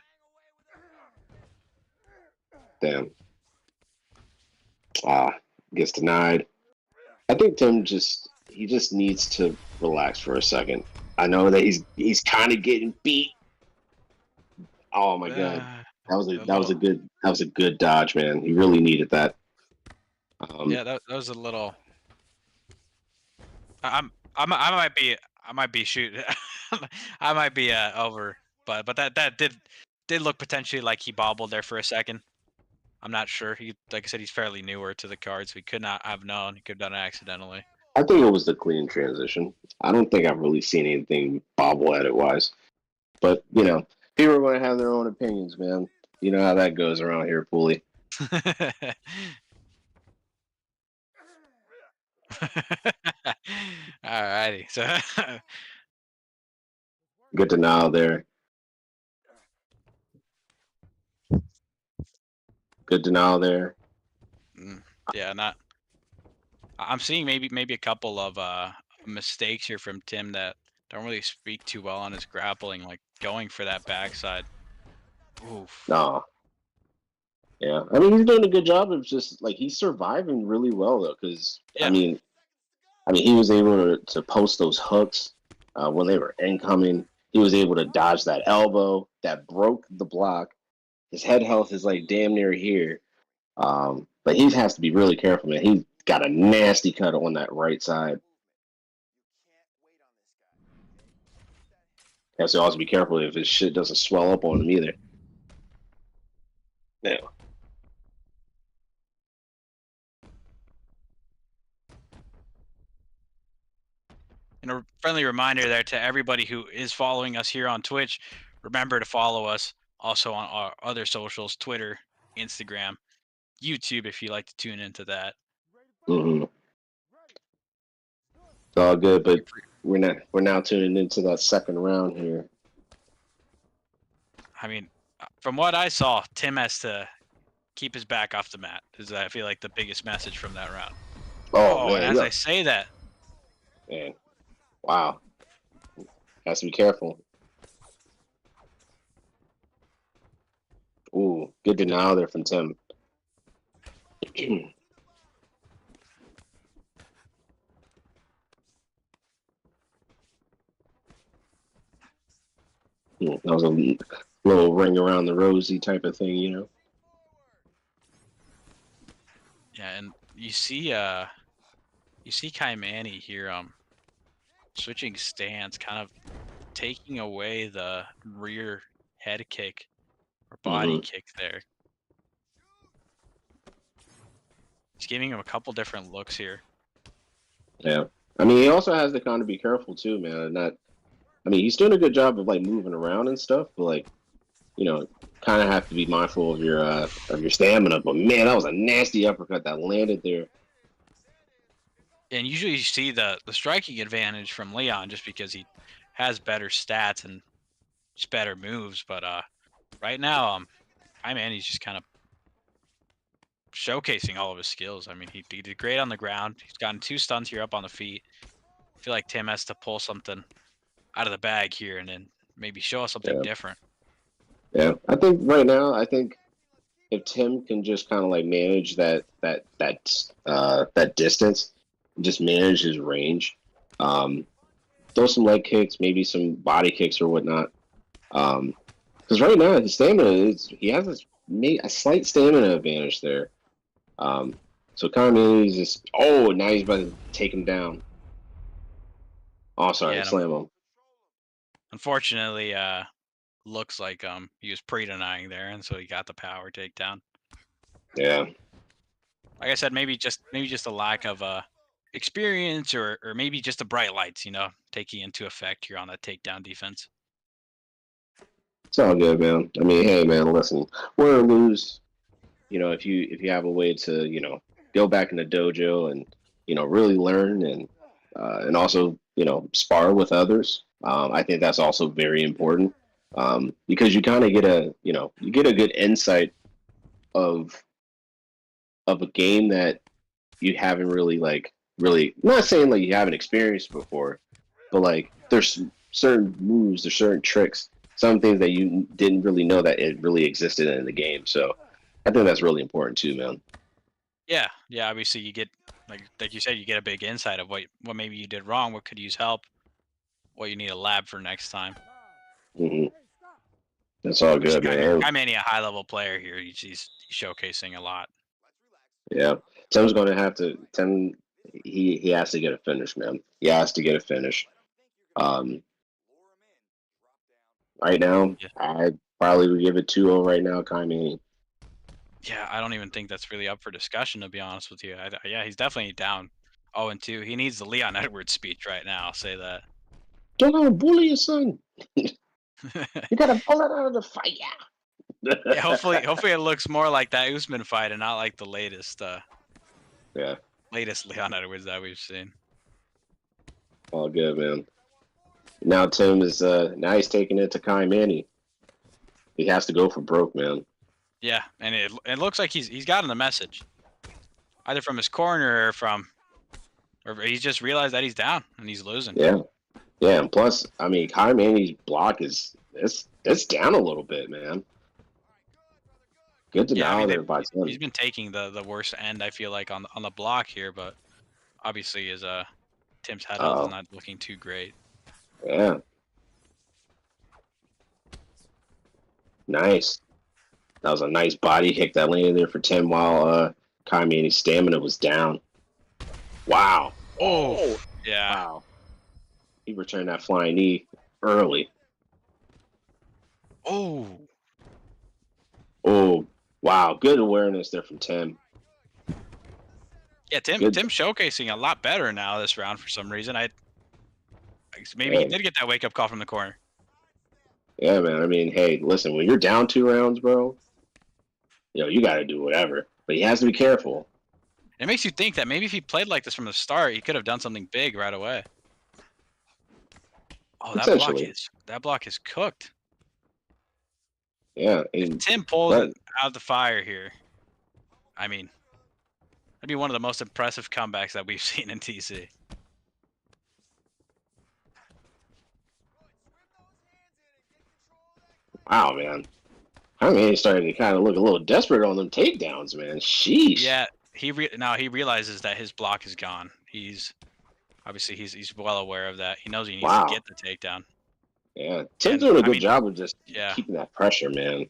Damn. Ah, gets denied. I think Tim just needs to relax for a second. I know that he's kind of getting beat. Oh my god, A little. that was a good dodge, man. He really needed that. Yeah, that was a little. I might be shooting. I might be over, but that did look potentially like he bobbled there for a second. I'm not sure. He, like I said, he's fairly newer to the card, so he could not have known. He could have done it accidentally. I think it was the clean transition. I don't think I've really seen anything bobbleheaded wise. But you know, people are going to have their own opinions, man. You know how that goes around here, Pooley. Alrighty, so Good denial there. Good denial there. yeah, not. I'm seeing maybe a couple of mistakes here from Tim that don't really speak too well on his grappling, like going for that backside. Oof. No. Yeah, I mean he's doing a good job of just like he's surviving really well though, because Yeah. I mean he was able to post those hooks when they were incoming. He was able to dodge that elbow that broke the block. His head health is like damn near here, but he has to be really careful, man. He's got a nasty cut on that right side. Has to also be careful if his shit doesn't swell up on him either. Yeah. And a friendly reminder there to everybody who is following us here on Twitch. Remember to follow us also on our other socials: Twitter, Instagram, YouTube, if you like to tune into that. Mm-hmm. It's all good, but we're now tuning into that second round here. I mean, from what I saw, Tim has to keep his back off the mat. Is I feel like the biggest message from that round. Oh Oh, and man, as yeah, I say that, man, wow, has to be careful. Ooh, good good to denial there from Tim. That was a little ring around the rosy type of thing, you know. Yeah, and you see Kai Manny here switching stance, kind of taking away the rear head kick or body kick there. He's giving him a couple different looks here. Yeah. I mean, he also has to kind of be careful too, man. And not, I mean, he's doing a good job of like moving around and stuff, but like, you know, kind of have to be mindful of your stamina. But man, that was a nasty uppercut that landed there. And usually you see the striking advantage from Leon just because he has better stats and just better moves. But right now, Kai Manny's just kind of showcasing all of his skills. I mean, he did great on the ground. He's gotten 2 stuns here up on the feet. I feel like Tim has to pull something out of the bag here and then maybe show us something different. Yeah, I think right now, if Tim can just kind of like manage that distance, just manage his range, throw some leg kicks, maybe some body kicks or whatnot. Because right now his stamina he has a slight stamina advantage there. So kind of he's just now he's about to take him down. Oh, sorry, Yeah, slam him. Unfortunately, looks like he was pre-denying there, and so he got the power takedown. Yeah. Like I said, maybe just a lack of experience, or maybe just the bright lights, taking into effect here on that takedown defense. It's all good, man. I mean, hey, man, listen, win or lose, if you have a way to, go back in the dojo and, really learn and also, spar with others. I think that's also very important because you kind of get you get a good insight of a game that you haven't really not saying like you haven't experienced before, but like there's certain moves, there's certain tricks, some things that you didn't really know that it really existed in the game. So I think that's really important too, man. Yeah. Obviously, you get like you said, you get a big insight of what maybe you did wrong, what could use help, what you need a lab for next time. Mm-hmm. That's all good, man. Kai Manny, a high level player here. He's showcasing a lot. Yeah, Tim's going to have to. Tim, he has to get a finish, man. He has to get a finish. Right now, I probably would give it 2-0 right now, Kai Manny. Yeah, I don't even think that's really up for discussion, to be honest with you. Yeah, he's definitely down 0-2. He needs the Leon Edwards speech right now. I'll say that. Don't go bully your son. You gotta pull it out of the fire. Yeah, hopefully it looks more like that Usman fight and not like the latest Leon Edwards that we've seen. All good, man. Now Tim is now he's taking it to Kai Manny. He has to go for broke, man. Yeah, and it looks like he's gotten the message, either from his corner or he's just realized that he's down and he's losing. Yeah, and plus, I mean, Kai Manny's block it's down a little bit, man. Good to know there by Tim. He's been taking the worst end, I feel like, on the block here, but obviously his Tim's head health is not looking too great. Yeah. Nice. That was a nice body kick that landed there for Tim while Kai Manny's stamina was down. Wow. Oh. Yeah. Wow. He returned that flying knee early. Oh. Wow. Good awareness there from Tim. Yeah, Tim showcasing a lot better now this round for some reason. Maybe he did get that wake up call from the corner. Yeah, man. I mean, hey, listen, when you're down 2 rounds, bro, you got to do whatever. But he has to be careful. It makes you think that maybe if he played like this from the start, he could have done something big right away. Oh, that block is cooked. Yeah. If Tim pulls it out the fire here, I mean, that'd be one of the most impressive comebacks that we've seen in TC. Wow, man. I mean, he started to kind of look a little desperate on them takedowns, man. Sheesh. Yeah, he realizes that his block is gone. He's well aware of that. He knows he needs to get the takedown. Yeah, Tim's doing a good job of just keeping that pressure, man.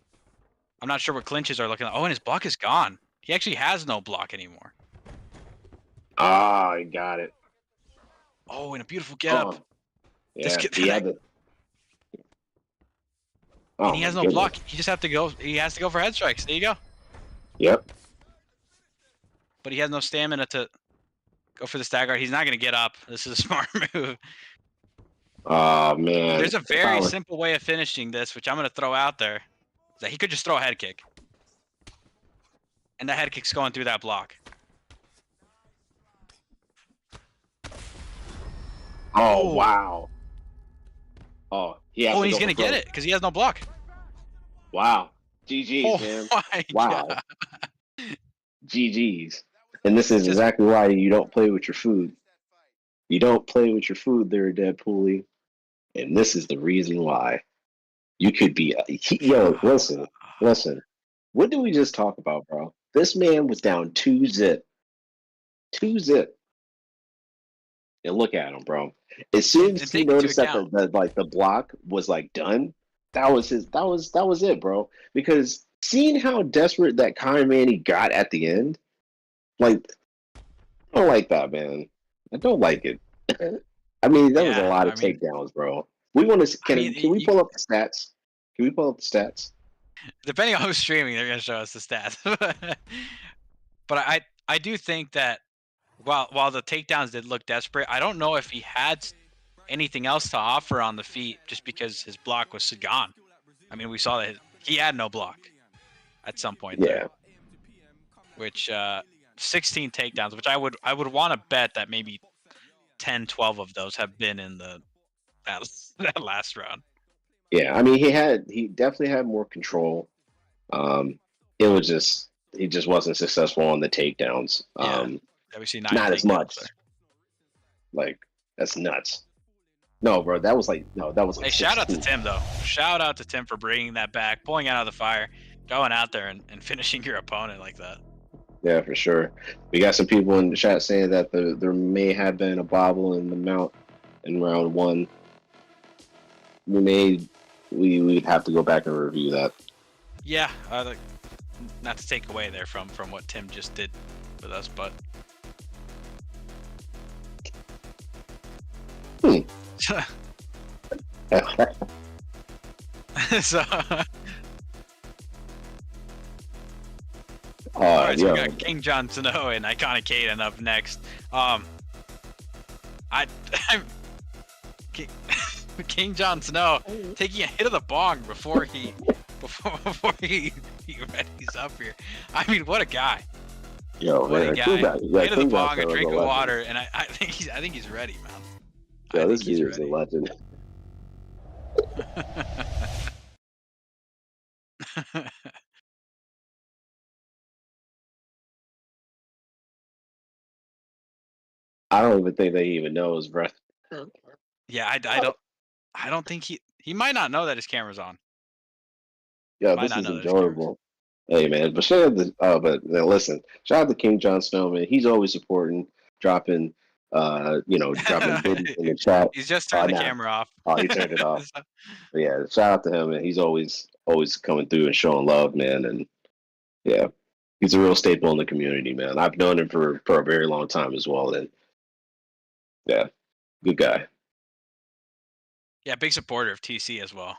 I'm not sure what clinches are looking like. Oh, and his block is gone. He actually has no block anymore. Ah, I got it. Oh, and a beautiful get up. Oh, This yeah. kid, He had the. and Oh he my has no goodness. block. He just have to go. He has to go for head strikes. There you go. Yep. But he has no stamina to go for the stagger. He's not going to get up. This is a smart move. Oh man. There's a If I very was- simple way of finishing this, which I'm going to throw out there. That he could just throw a head kick. And that head kick's going through that block. Oh wow. Oh, he has Oh, to and he's go going for to get throw. it because he has no block. Wow. GG's, Oh man. my Wow. God. GG's. And this is Just exactly why you don't play with your food. You don't play with your food there, Deadpool. And this is the reason why. You could be yo, listen. What did we just talk about, bro? This man was down 2-0. 2-0. And look at him, bro. As soon and as he take into noticed that account. the block was like done, that was it, bro. Because seeing how desperate that Conor Manny got at the end, like I don't like that, man. I don't like it. I mean, that was a Yeah, lot of I mean, takedowns, bro. We want to can we you, pull up the stats? Can we pull up the stats? depending on who's streaming, they're going to show us the stats. But I do think that while the takedowns did look desperate, I don't know if he had anything else to offer on the feet just because his block was gone. I mean, we saw that he had no block at some point there, Yeah, which 16 takedowns, which I would want to bet that maybe 10, 12 of those have been in that, that last round. yeah. I mean, he definitely had more control. It was just he just wasn't successful on the takedowns. Yeah, we see 9 Not as takedowns there. much. Like that's nuts. No, bro, that was like no, that was like Hey, shout out to 16. Tim though. Shout out to Tim for bringing that back, pulling out of the fire, going out there and finishing your opponent like that. Yeah, for sure. We got some people in the chat saying that there may have been a bobble in the mount in round one. We'd have to go back and review that. Yeah, not to take away there from what Tim just did with us, but so all right, so we got King Jon Snow and Iconic Caden up next. I'm King Jon Snow taking a hit of the bong before he readies up here. I mean, what a guy! Yo, What man, a guy! King Jon Hit of the bong, a Snow is drink of legend. water, and I think he's ready, man. Yo, I this think he's dude is a ready. legend. I don't even think that he even knows, bro. Yeah, I don't think he might not know that his camera's on. Yo, Might this not is know that his camera's. enjoyable. Hey man, but shout out to but now listen, shout out to King Jon Snow, man. He's always supporting, dropping dropping biddies in the chat. He's just turned the Nah. camera off. Oh, he turned it off. But yeah, shout out to him, and he's always coming through and showing love, man. And yeah, he's a real staple in the community, man. I've known him for a very long time as well, and yeah, good guy. Yeah, big supporter of TC as well.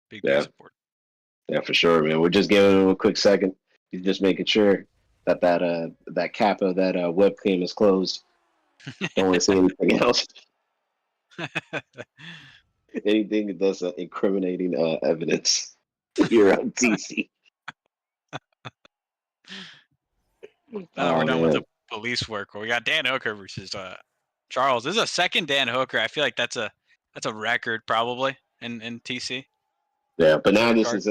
Big Yeah, supporter. yeah, for sure, man. We're just giving him a quick second. He's just making sure that cap of that webcam is closed. Don't want to see anything else. Anything that's incriminating evidence here on TC. Now we're Oh done with man, the police work. We got Dan Hooker versus Charles. This is a second Dan Hooker. I feel like that's a record probably in TC. yeah. But now this Card. is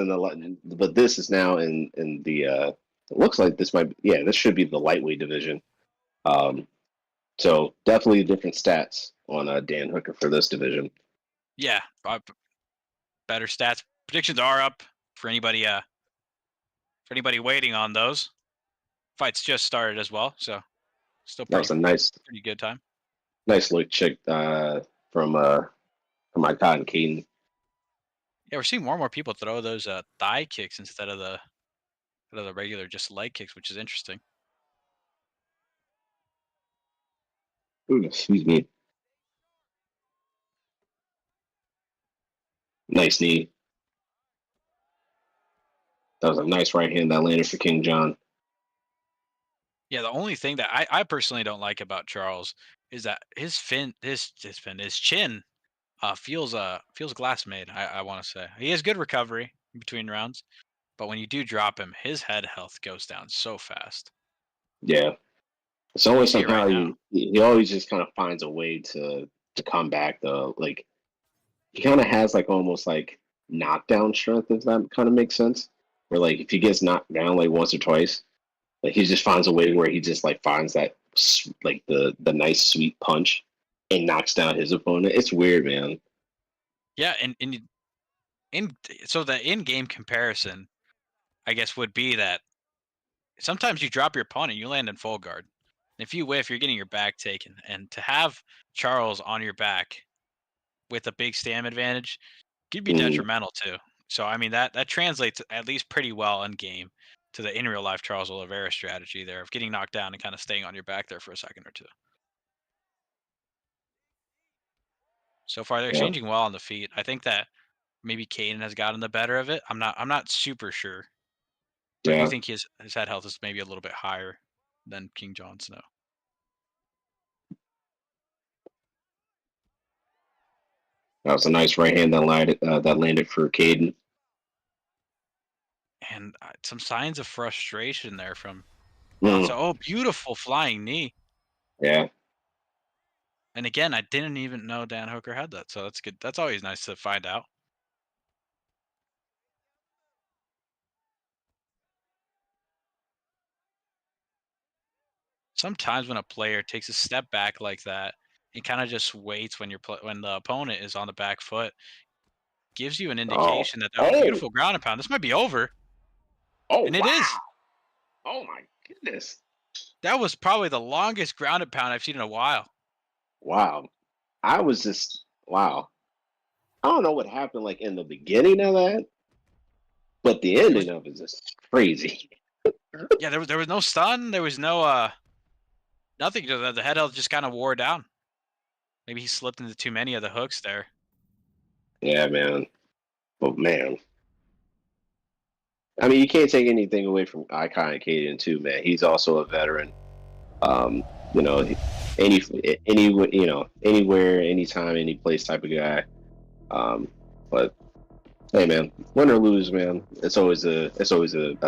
but this is now in the. It looks like this might. This should be the lightweight division. So definitely different stats on Dan Hooker for this division. Yeah, better stats. Predictions are up for anybody waiting on those. Fights just started as well, so still That was a pretty good time. nice look chick from my cotton Keaton. Yeah, we're seeing more and more people throw those thigh kicks instead of the regular just leg kicks, which is interesting. Ooh, excuse me. Nice knee. That was a nice right hand that landed for King John. Yeah, the only thing that I personally don't like about Charles is that his chin feels glass made. I want to say he has good recovery in between rounds, but when you do drop him, his head health goes down so fast. Yeah. It's And you always see it right somehow now. he always just kind of finds a way to come back though. Like he kind of has like almost like knockdown strength, if that kind of makes sense. Where like if he gets knocked down like once or twice, like he just finds a way where he just like finds that like the nice sweet punch and knocks down his opponent. It's weird, man. Yeah, and in so the in-game comparison, I guess, would be that sometimes you drop your opponent, you land in full guard. If you whiff, you're getting your back taken, and to have Charles on your back with a big stam advantage could be Mm, detrimental too. So I mean that translates at least pretty well in game to the in real life Charles Oliveira strategy there of getting knocked down and kind of staying on your back there for a second or two. So far they're yeah, exchanging well on the feet. I think that maybe Caden has gotten the better of it. I'm not super sure. But I do yeah. think his head health is maybe a little bit higher than King Jon Snow. That was a nice right hand that landed for Caden. And some signs of frustration there from Jon Mm, Snow. Oh, beautiful flying knee. yeah, And again, I didn't even know Dan Hooker had that, so that's good. That's always nice to find out. Sometimes when a player takes a step back like that and kind of just waits when when the opponent is on the back foot, gives you an oh, indication that oh, beautiful ground and pound. This might be over, oh, and it wow. is. Oh my goodness. That was probably the longest ground and pound I've seen in a while. Wow. I was just wow. I don't know what happened like in the beginning of that, but the It was ending of it is just crazy. Yeah, there was no stun, there was no nothing. The head health just kind of wore down. Maybe he slipped into too many of the hooks there. Yeah, man. But man, I mean, you can't take anything away from Icon Caden too, man. He's also a veteran. Um, you know, any anywhere, anytime, any place type of guy. But hey, man, win or lose, man, it's always a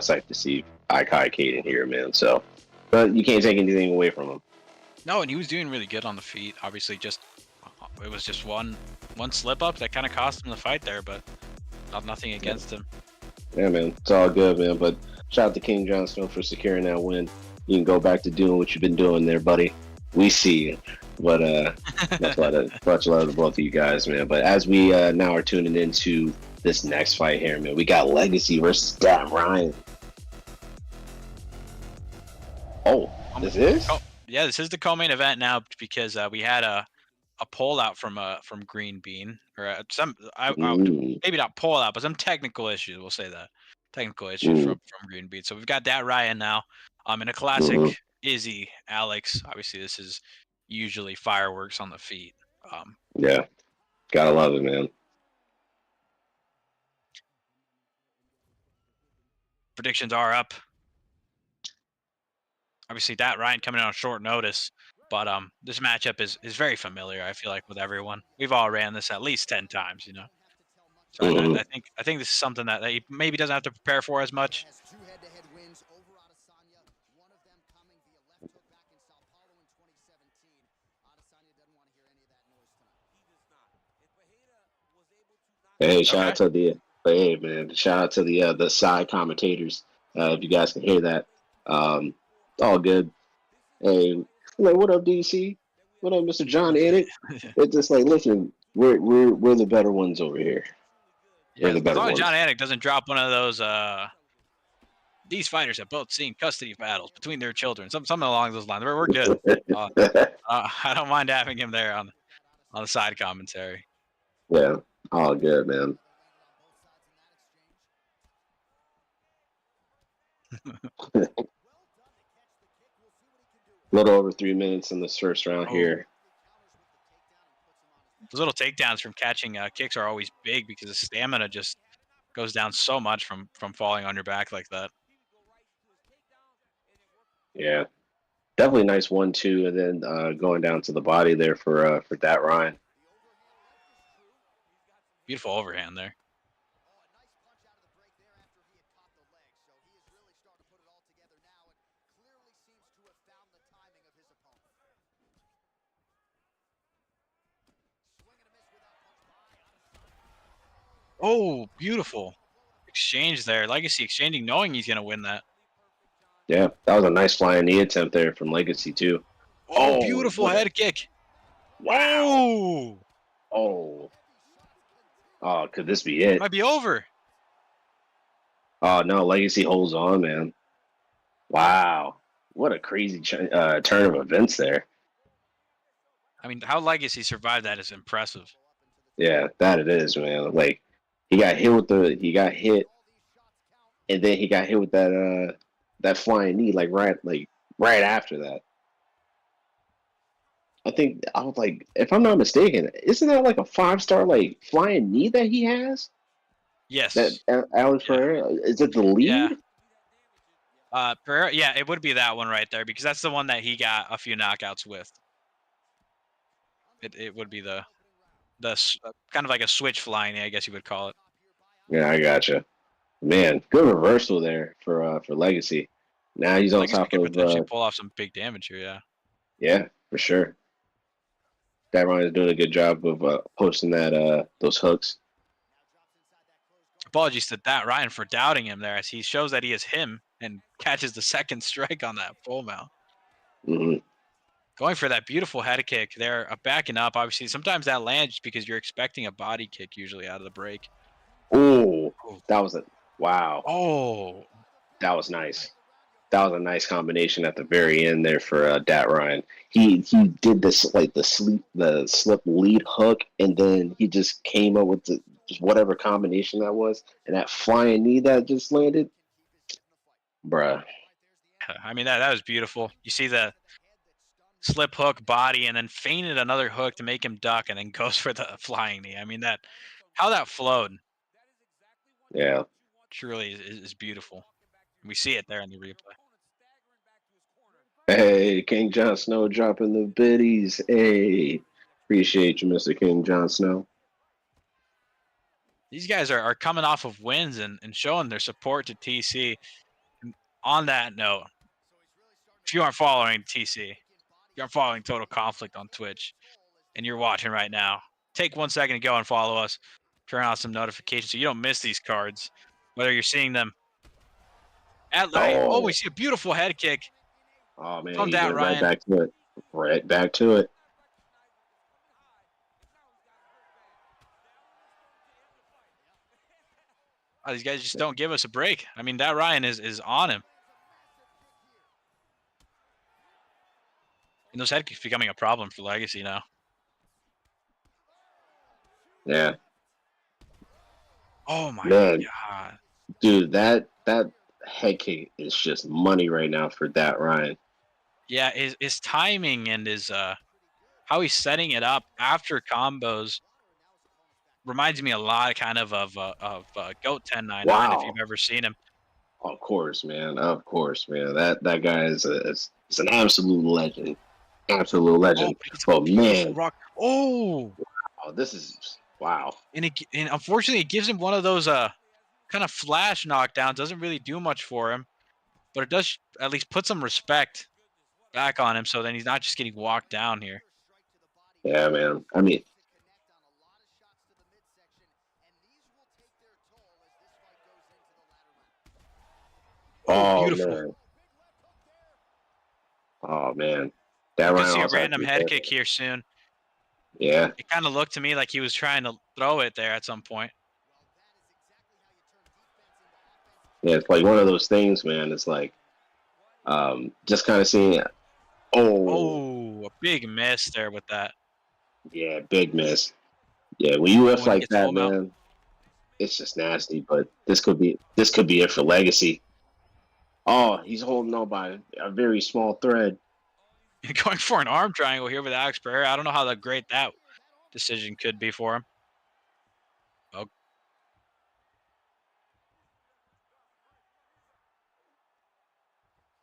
sight to see Icon Caden here, man. So, but you can't take anything away from him. No, and he was doing really good on the feet. Obviously, just it was just one slip up that kind of cost him the fight there, but nothing against him. Yeah, man, it's all good, man. But shout out to King Jon Snow for securing that win. You can go back to doing what you've been doing there, buddy. We see you. But much love to both of you guys, man. But as we now are tuning into this next fight here, man, we got Legacy versus Dan Ryan. Oh, this is? Yeah, this is the co-main event now because we had a pull out from Green Bean or Mm, maybe not pull out, but some technical issues. We'll say that technical issues mm, from Green Bean. So we've got that Ryan now. In a mm-hmm. classic Izzy Alex. Obviously, this is usually fireworks on the feet. Yeah, gotta love it, man. Predictions are up. Obviously, that Ryan coming in on short notice, but this matchup is very familiar. I feel like with everyone, we've all ran this at least 10 times, you know. So Mm-hmm. I think this is something that he maybe doesn't have to prepare for as much. Hey, shout Okay. out to hey man, shout out to the side commentators. If you guys can hear that, it's all good. Hey, like, what up, DC? What up, Mr. John Edit? It's just like, listen, we're the better ones over here. We're Yeah, the as better long as John ones. Anik doesn't drop one of those, these fighters have both seen custody battles between their children, something along those lines. We're good. Uh, I don't mind having him there on the side commentary. Yeah, all good, man. little over 3 minutes in this first round Oh. here. Those little takedowns from catching kicks are always big because the stamina just goes down so much from falling on your back like that. Yeah, definitely nice 1-2, and then going down to the body there for Dat Ryan. Beautiful overhand there. Oh, beautiful exchange there. Legacy exchanging, knowing he's going to win that. Yeah, that was a nice flying knee attempt there from Legacy too. Oh, beautiful head kick. Wow. Oh, could this be it? Might be over. Oh no, Legacy holds on, man. Wow, what a crazy turn of events there. I mean, how Legacy survived that is impressive. Yeah, that it is, man. Like he got hit, and then he got hit with that flying knee, right after that. I was like, if I'm not mistaken, isn't that like a 5-star like flying knee that he has? Yes. That Alex Pereira, is it the lead? Yeah. Pereira, yeah, it would be that one right there because that's the one that he got a few knockouts with. It would be the kind of like a switch flying knee, I guess you would call it. Yeah, I gotcha. Man, good reversal there for Legacy. Now he's on Legacy top could of potentially pull off some big damage here. Yeah. yeah, for sure. Dat Ryan is doing a good job of posting those hooks. Apologies to Dat Ryan for doubting him there, as he shows that he is him and catches the second strike on that full mount. Mm-hmm. Going for that beautiful head kick there, backing up. Obviously, sometimes that lands because you're expecting a body kick usually out of the break. Oh, that was wow. Oh, that was nice. That was a nice combination at the very end there for Dat Ryan. He did this like the slip lead hook, and then he just came up with just whatever combination that was, and that flying knee that just landed, bruh. I mean that was beautiful. You see the slip hook body, and then feinted another hook to make him duck, and then goes for the flying knee. I mean how that flowed. Yeah, Truly is beautiful. We see it there in the replay. Hey, King Jon Snow dropping the biddies. Hey, appreciate you, Mr. King Jon Snow. These guys are coming off of wins and showing their support to TC. And on that note, if you aren't following TC, you aren't following Total Conflict on Twitch, and you're watching right now, take 1 second to go and follow us. Turn on some notifications so you don't miss these cards, whether you're seeing them at we see a beautiful head kick. Oh man, From he Dat went Ryan. right back to it. Right back to it. Oh, these guys just don't give us a break. I mean, Dat Ryan is on him. And those head kicks becoming a problem for Legacy now. Yeah. Oh my Man. God. Dude, that head kick is just money right now for Dat Ryan. Yeah, his timing and his how he's setting it up after combos reminds me a lot kind of Goat 1099 Wow. if you've ever seen him. Of course, man. Of course, man. That guy is an absolute legend. Absolute legend. Oh man. Rock. Oh, this is wow. And unfortunately, it gives him one of those kind of flash knockdowns. Doesn't really do much for him, but it does at least put some respect back on him. So then he's not just getting walked down here. Yeah, man. I mean, Beautiful. Man. Oh man. Dat You Ryan can see a also random head kick here soon. Yeah. It kind of looked to me like he was trying to throw it there at some point. Yeah, it's like one of those things, man. It's like just kind of seeing it. Oh, a big miss there with that. Yeah, big miss. Yeah, when you whiff like that, man, out, it's just nasty. But this could be it for Legacy. Oh, he's holding on by a very small thread. Going for an arm triangle here with Alex Pereira. I don't know how great that decision could be for him. Oh.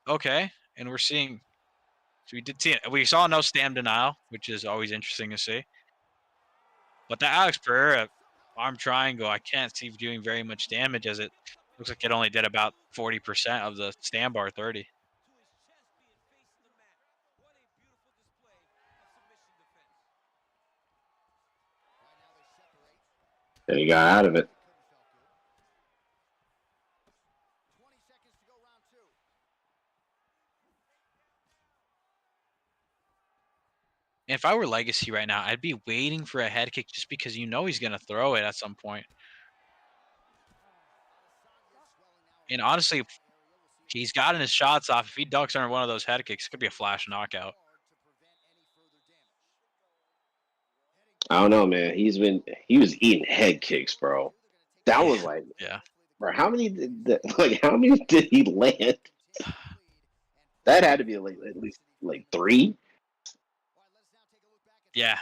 Okay, and we're seeing. So we saw no stam denial, which is always interesting to see. But the Alex Pereira arm triangle, I can't see doing very much damage, as it looks like it only did about 40% of the stand bar 30. And he got out of it. If I were Legacy right now, I'd be waiting for a head kick just because you know he's going to throw it at some point. And honestly, he's gotten his shots off. If he ducks under one of those head kicks, it could be a flash knockout. I don't know, man. He was eating head kicks, bro. That was like, yeah. Bro, how many did he land? That had to be like at least like 3. Yeah.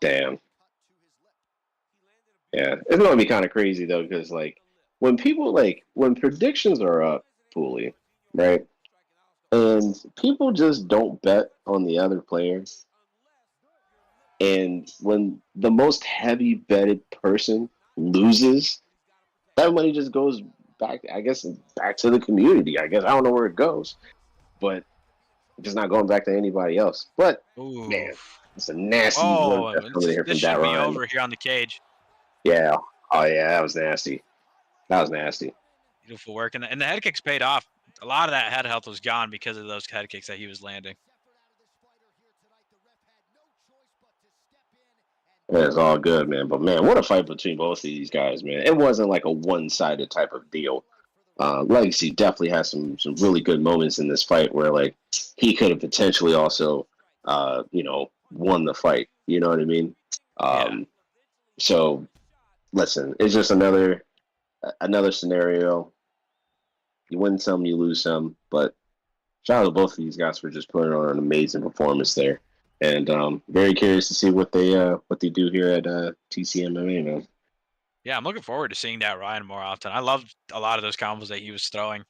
Damn. Yeah, it's gonna be kind of crazy though, because like when predictions are up fully, right? And people just don't bet on the other players. And when the most heavy betted person loses, that money just goes back, I guess, back to the community. I guess I don't know where it goes, but just not going back to anybody else. But Ooh. man, it's a nasty Oh, coming here this from should be Darron. over here on the cage. Yeah. Oh yeah, that was nasty. That was nasty. Beautiful work, and the head kicks paid off. A lot of that head health was gone because of those head kicks that he was landing. Yeah, it's all good, man. But man, what a fight between both of these guys, man. It wasn't like a one-sided type of deal. Legacy definitely has some really good moments in this fight where like he could have potentially also won the fight. You know what I mean? Yeah. So listen, it's just another scenario. You win some, you lose some, but shout out to both of these guys for just putting on an amazing performance there. And very curious to see what they do here at TCMMA, man. Yeah, I'm looking forward to seeing that Ryan more often. I loved a lot of those combos that he was throwing.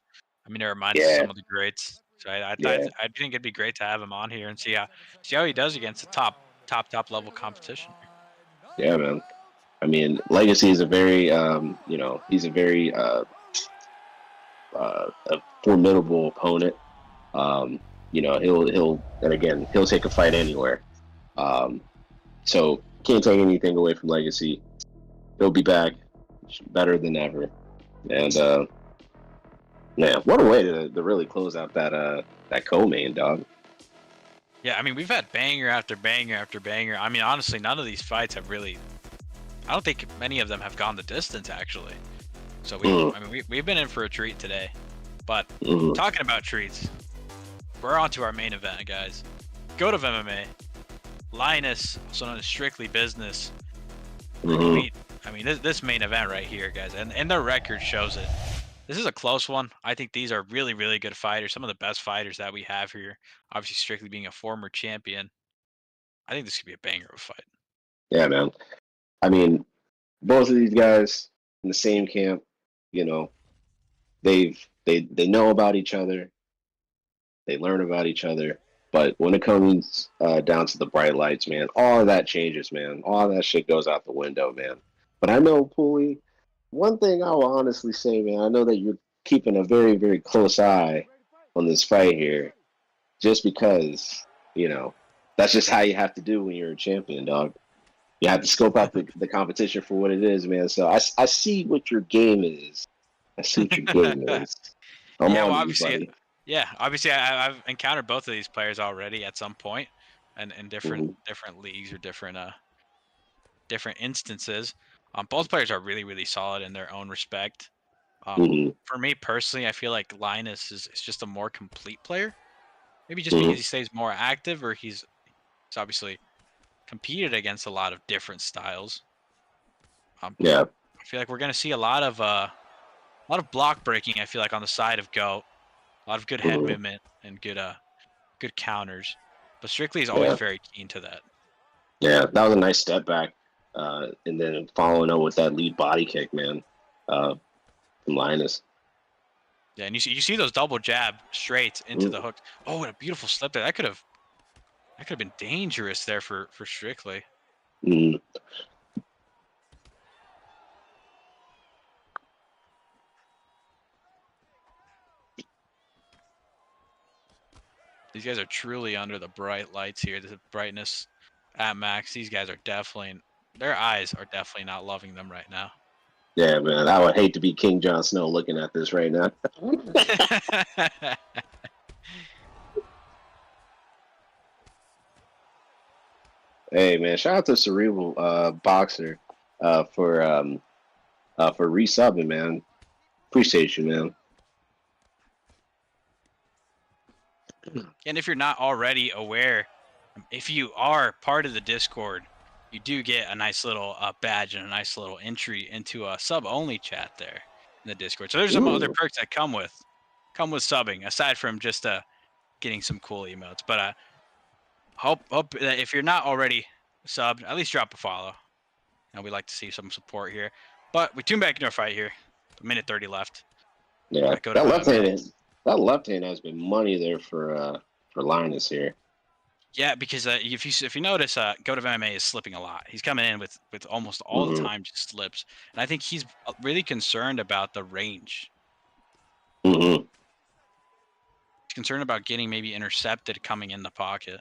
I mean, it reminds us of some of the greats. So I think it'd be great to have him on here and see how he does against the top level competition. Yeah, man. I mean, Legacy is a very he's a very a formidable opponent. He'll take a fight anywhere. So can't take anything away from Legacy. He'll be back better than ever. And man, what a way to really close out that co-main, dog. Yeah, I mean, we've had banger after banger after banger. I mean, honestly, none of these fights have really. I don't think many of them have gone the distance, actually. So we've been in for a treat today. But talking about treats, we're on to our main event, guys. Goat of MMA, Linus, also known as Strictly Business. I mean, this main event right here, guys, and their record shows it. This is a close one. I think these are really, really good fighters. Some of the best fighters that we have here. Obviously, Strictly being a former champion. I think this could be a banger of a fight. Yeah, man. I mean, both of these guys in the same camp, they know about each other. They learn about each other. But when it comes down to the bright lights, man, all of that changes, man. All that shit goes out the window, man. But I know, Pooley, one thing I will honestly say, man, I know that you're keeping a very, very close eye on this fight here, just because, that's just how you have to do when you're a champion, dog. You have to scope out the competition for what it is, man. So I see what your game is. I see what your game is. Obviously, I've encountered both of these players already at some point, and in different leagues or different instances. Both players are really, really solid in their own respect. For me personally, I feel like Linus is just a more complete player. Maybe just because he stays more active, or he's obviously competed against a lot of different styles. I feel like we're gonna see a lot of block breaking. I feel like on the side of Goat. A lot of good head movement and good counters. But Strictly is always Yeah. very keen to that. Yeah, that was a nice step back. And then following up with that lead body kick, man, from Linus. Yeah, and you see those double jab straight into the hook. Oh, and a beautiful slip there. That could have been dangerous there for Strictly. Mm. These guys are truly under the bright lights here. The brightness at max. These guys are definitely, their eyes are definitely not loving them right now. Yeah, man, I would hate to be King Jon Snow looking at this right now. Hey, man, shout out to Cerebral Boxer for resubbing, man. Appreciate you, man. And if you're not already aware, if you are part of the Discord, you do get a nice little badge and a nice little entry into a sub-only chat there in the Discord. So there's some other perks that come with subbing, aside from just getting some cool emotes. But hope that if you're not already subbed, at least drop a follow. And we'd like to see some support here. But we tune back into our fight here. A minute 30 left. Yeah, that left hand has been money there for Linus here. Yeah, because if you notice, Goat of MMA is slipping a lot. He's coming in with almost all the time just slips, and I think he's really concerned about the range. He's concerned about getting maybe intercepted coming in the pocket,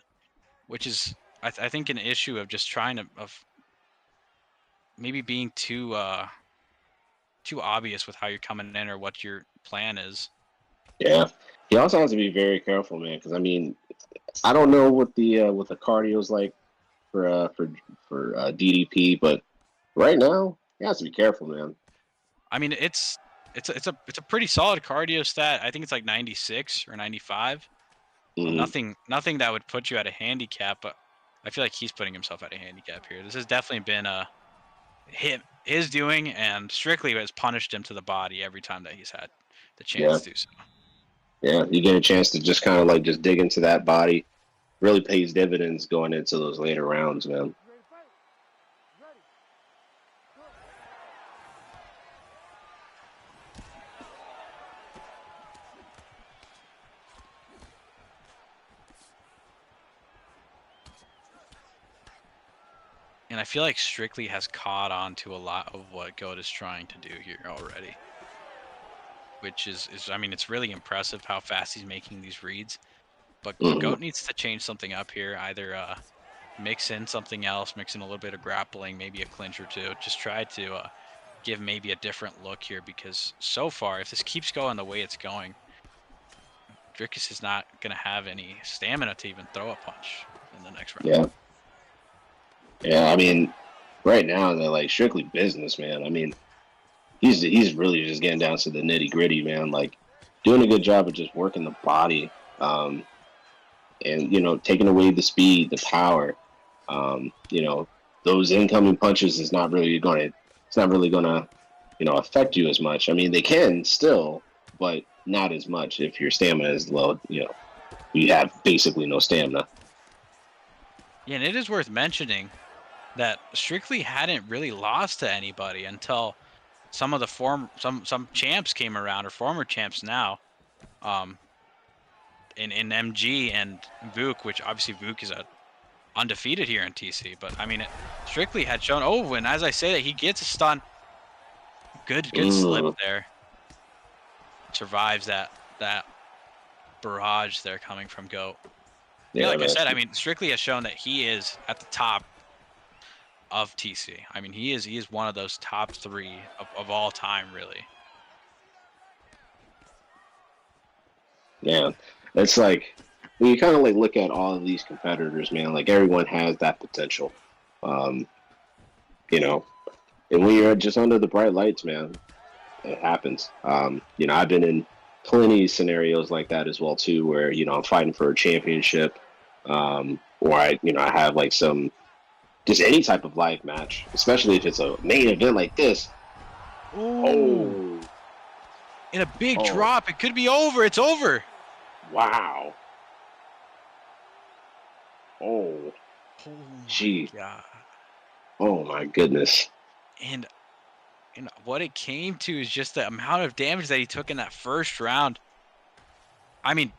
which is I think an issue of just trying to maybe being too obvious with how you're coming in or what your plan is. Yeah, he also has to be very careful, man. Because I mean, I don't know what the cardio's like for DDP, but right now he has to be careful, man. I mean, it's a pretty solid cardio stat. I think it's like 96 or 95. Nothing that would put you at a handicap, but I feel like he's putting himself at a handicap here. This has definitely been his doing, and Strictly has punished him to the body every time that he's had the chance to do so. Yeah, you get a chance to just kind of like just dig into that body. Really pays dividends going into those later rounds, man. And I feel like Strictly has caught on to a lot of what Goat is trying to do here already. Which is I mean, it's really impressive how fast he's making these reads. But Goat needs to change something up here. Either mix in something else, mix in a little bit of grappling, maybe a clinch or two. Just try to give maybe a different look here, because so far, if this keeps going the way it's going, Drickus is not going to have any stamina to even throw a punch in the next round. Yeah, I mean, right now they're like strictly business, man. I mean, he's really just getting down to the nitty gritty, man. Like doing a good job of just working the body, and taking away the speed, the power. Those incoming punches is not really gonna affect you as much. I mean, they can still, but not as much if your stamina is low. You have basically no stamina. Yeah, and it is worth mentioning that Strictly hadn't really lost to anybody until some of the some champs came around, or former champs now, in MG and Vuk, which obviously Vuk is undefeated here in TC. But I mean, Strictly had shown. Oh, and as I say that, he gets a stun. Good slip there. Survives that barrage there coming from Goat. Yeah, like I said, I mean, Strictly has shown that he is at the top of TC. I mean, he is one of those top 3 of all time, really. Yeah, it's like when you kind of like look at all of these competitors, man. Like everyone has that potential, and when you're just under the bright lights, man, it happens. I've been in plenty of scenarios like that as well too, where I'm fighting for a championship, or I have like some. Just any type of live match, especially if it's a main event like this. Ooh. In a big drop, it could be over. It's over. Wow. Oh, Oh gee. my god! Oh my goodness. And what it came to is just the amount of damage that he took in that first round. I mean,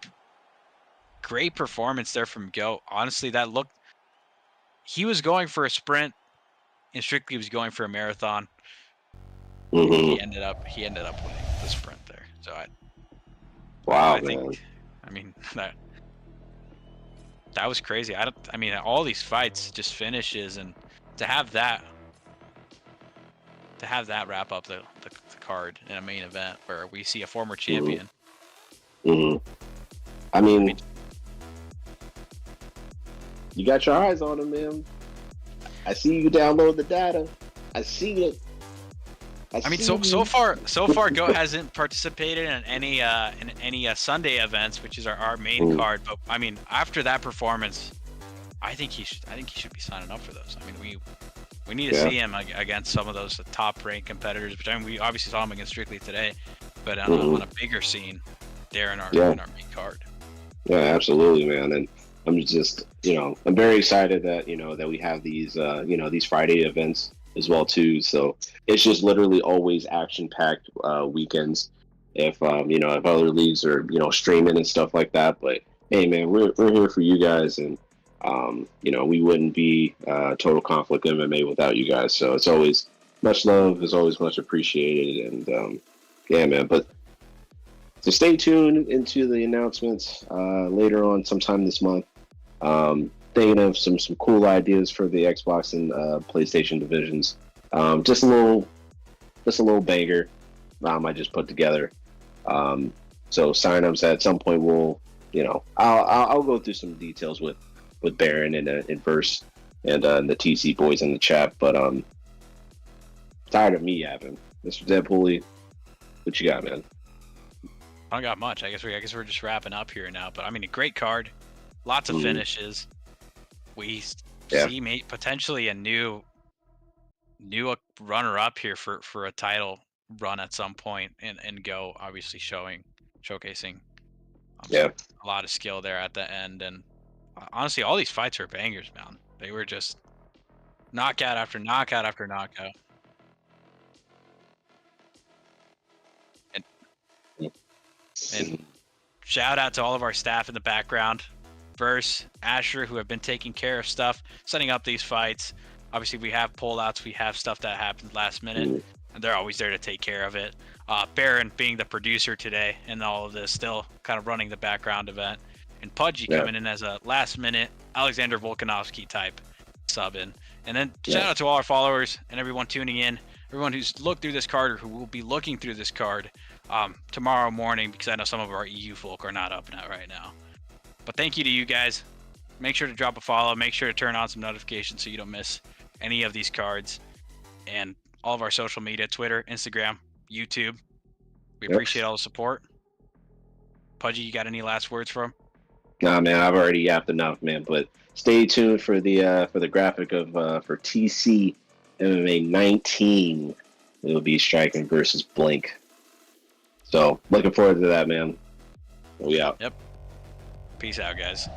great performance there from Goat. Honestly, that looked. He was going for a sprint, and Strictly was going for a marathon. And he Hmm. ended up winning the sprint there. So Wow, I think, man. I mean that was crazy. I mean all these fights just finishes, and to have that wrap up the card in a main event where we see a former Hmm. champion. Hmm. I I mean, mean, you got your eyes on him, man. I see you download the data. I see it. I mean, see so you. far, Goat hasn't participated in any Sunday events, which is our main Mm, card. But I mean, after that performance, I think he should be signing up for those. I mean, we need to yeah. see him against some of those top ranked competitors. Which I mean, we obviously saw him against Strictly today, but Hmm. on a bigger scene, there in Yeah. our main card. Yeah, absolutely, man. And I'm just, I'm very excited that, that we have these, these Friday events as well too. So it's just literally always action-packed weekends. If other leagues are, streaming and stuff like that. But hey, man, we're here for you guys, and we wouldn't be Total Conflict MMA without you guys. So it's always much love, is always much appreciated, and yeah, man. But so stay tuned into the announcements later on, sometime this month. Thinking of some cool ideas for the Xbox and PlayStation divisions. Just a little banger. I just put together. So signups at some point will, I'll go through some details with Baron and Verse and the TC boys in the chat. But tired of me yapping, Mr. Deadpool. What you got, man? I don't got much. I guess we're just wrapping up here now. But I mean, a great card, lots of Mhm. finishes. We Yeah. see potentially a new runner up here for a title run at some point, and Go obviously showcasing Yeah. a lot of skill there at the end. And honestly, all these fights are bangers, man. They were just knockout after knockout after knockout. And and shout out to all of our staff in the background, Verse, Asher, who have been taking care of stuff, setting up these fights. Obviously, we have pullouts, we have stuff that happens last minute, Mhm. and they're always there to take care of it. Baron being the producer today and all of this, still kind of running the background event, and Pudgy Yeah. coming in as a last minute Alexander Volkanovski type sub in. And then shout Yeah. out to all our followers and everyone tuning in, everyone who's looked through this card or who will be looking through this card tomorrow morning, because I know some of our EU folk are not up right now. But thank you to you guys. Make sure to drop a follow. Make sure to turn on some notifications so you don't miss any of these cards. And all of our social media, Twitter, Instagram, YouTube. We Yep. appreciate all the support. Pudgy, you got any last words for him? Nah, man, I've already yapped enough, man. But stay tuned for the graphic of for TC MMA 19. It'll be Striking versus Blink. So looking forward to that, man. We out. Yep. Peace out, guys.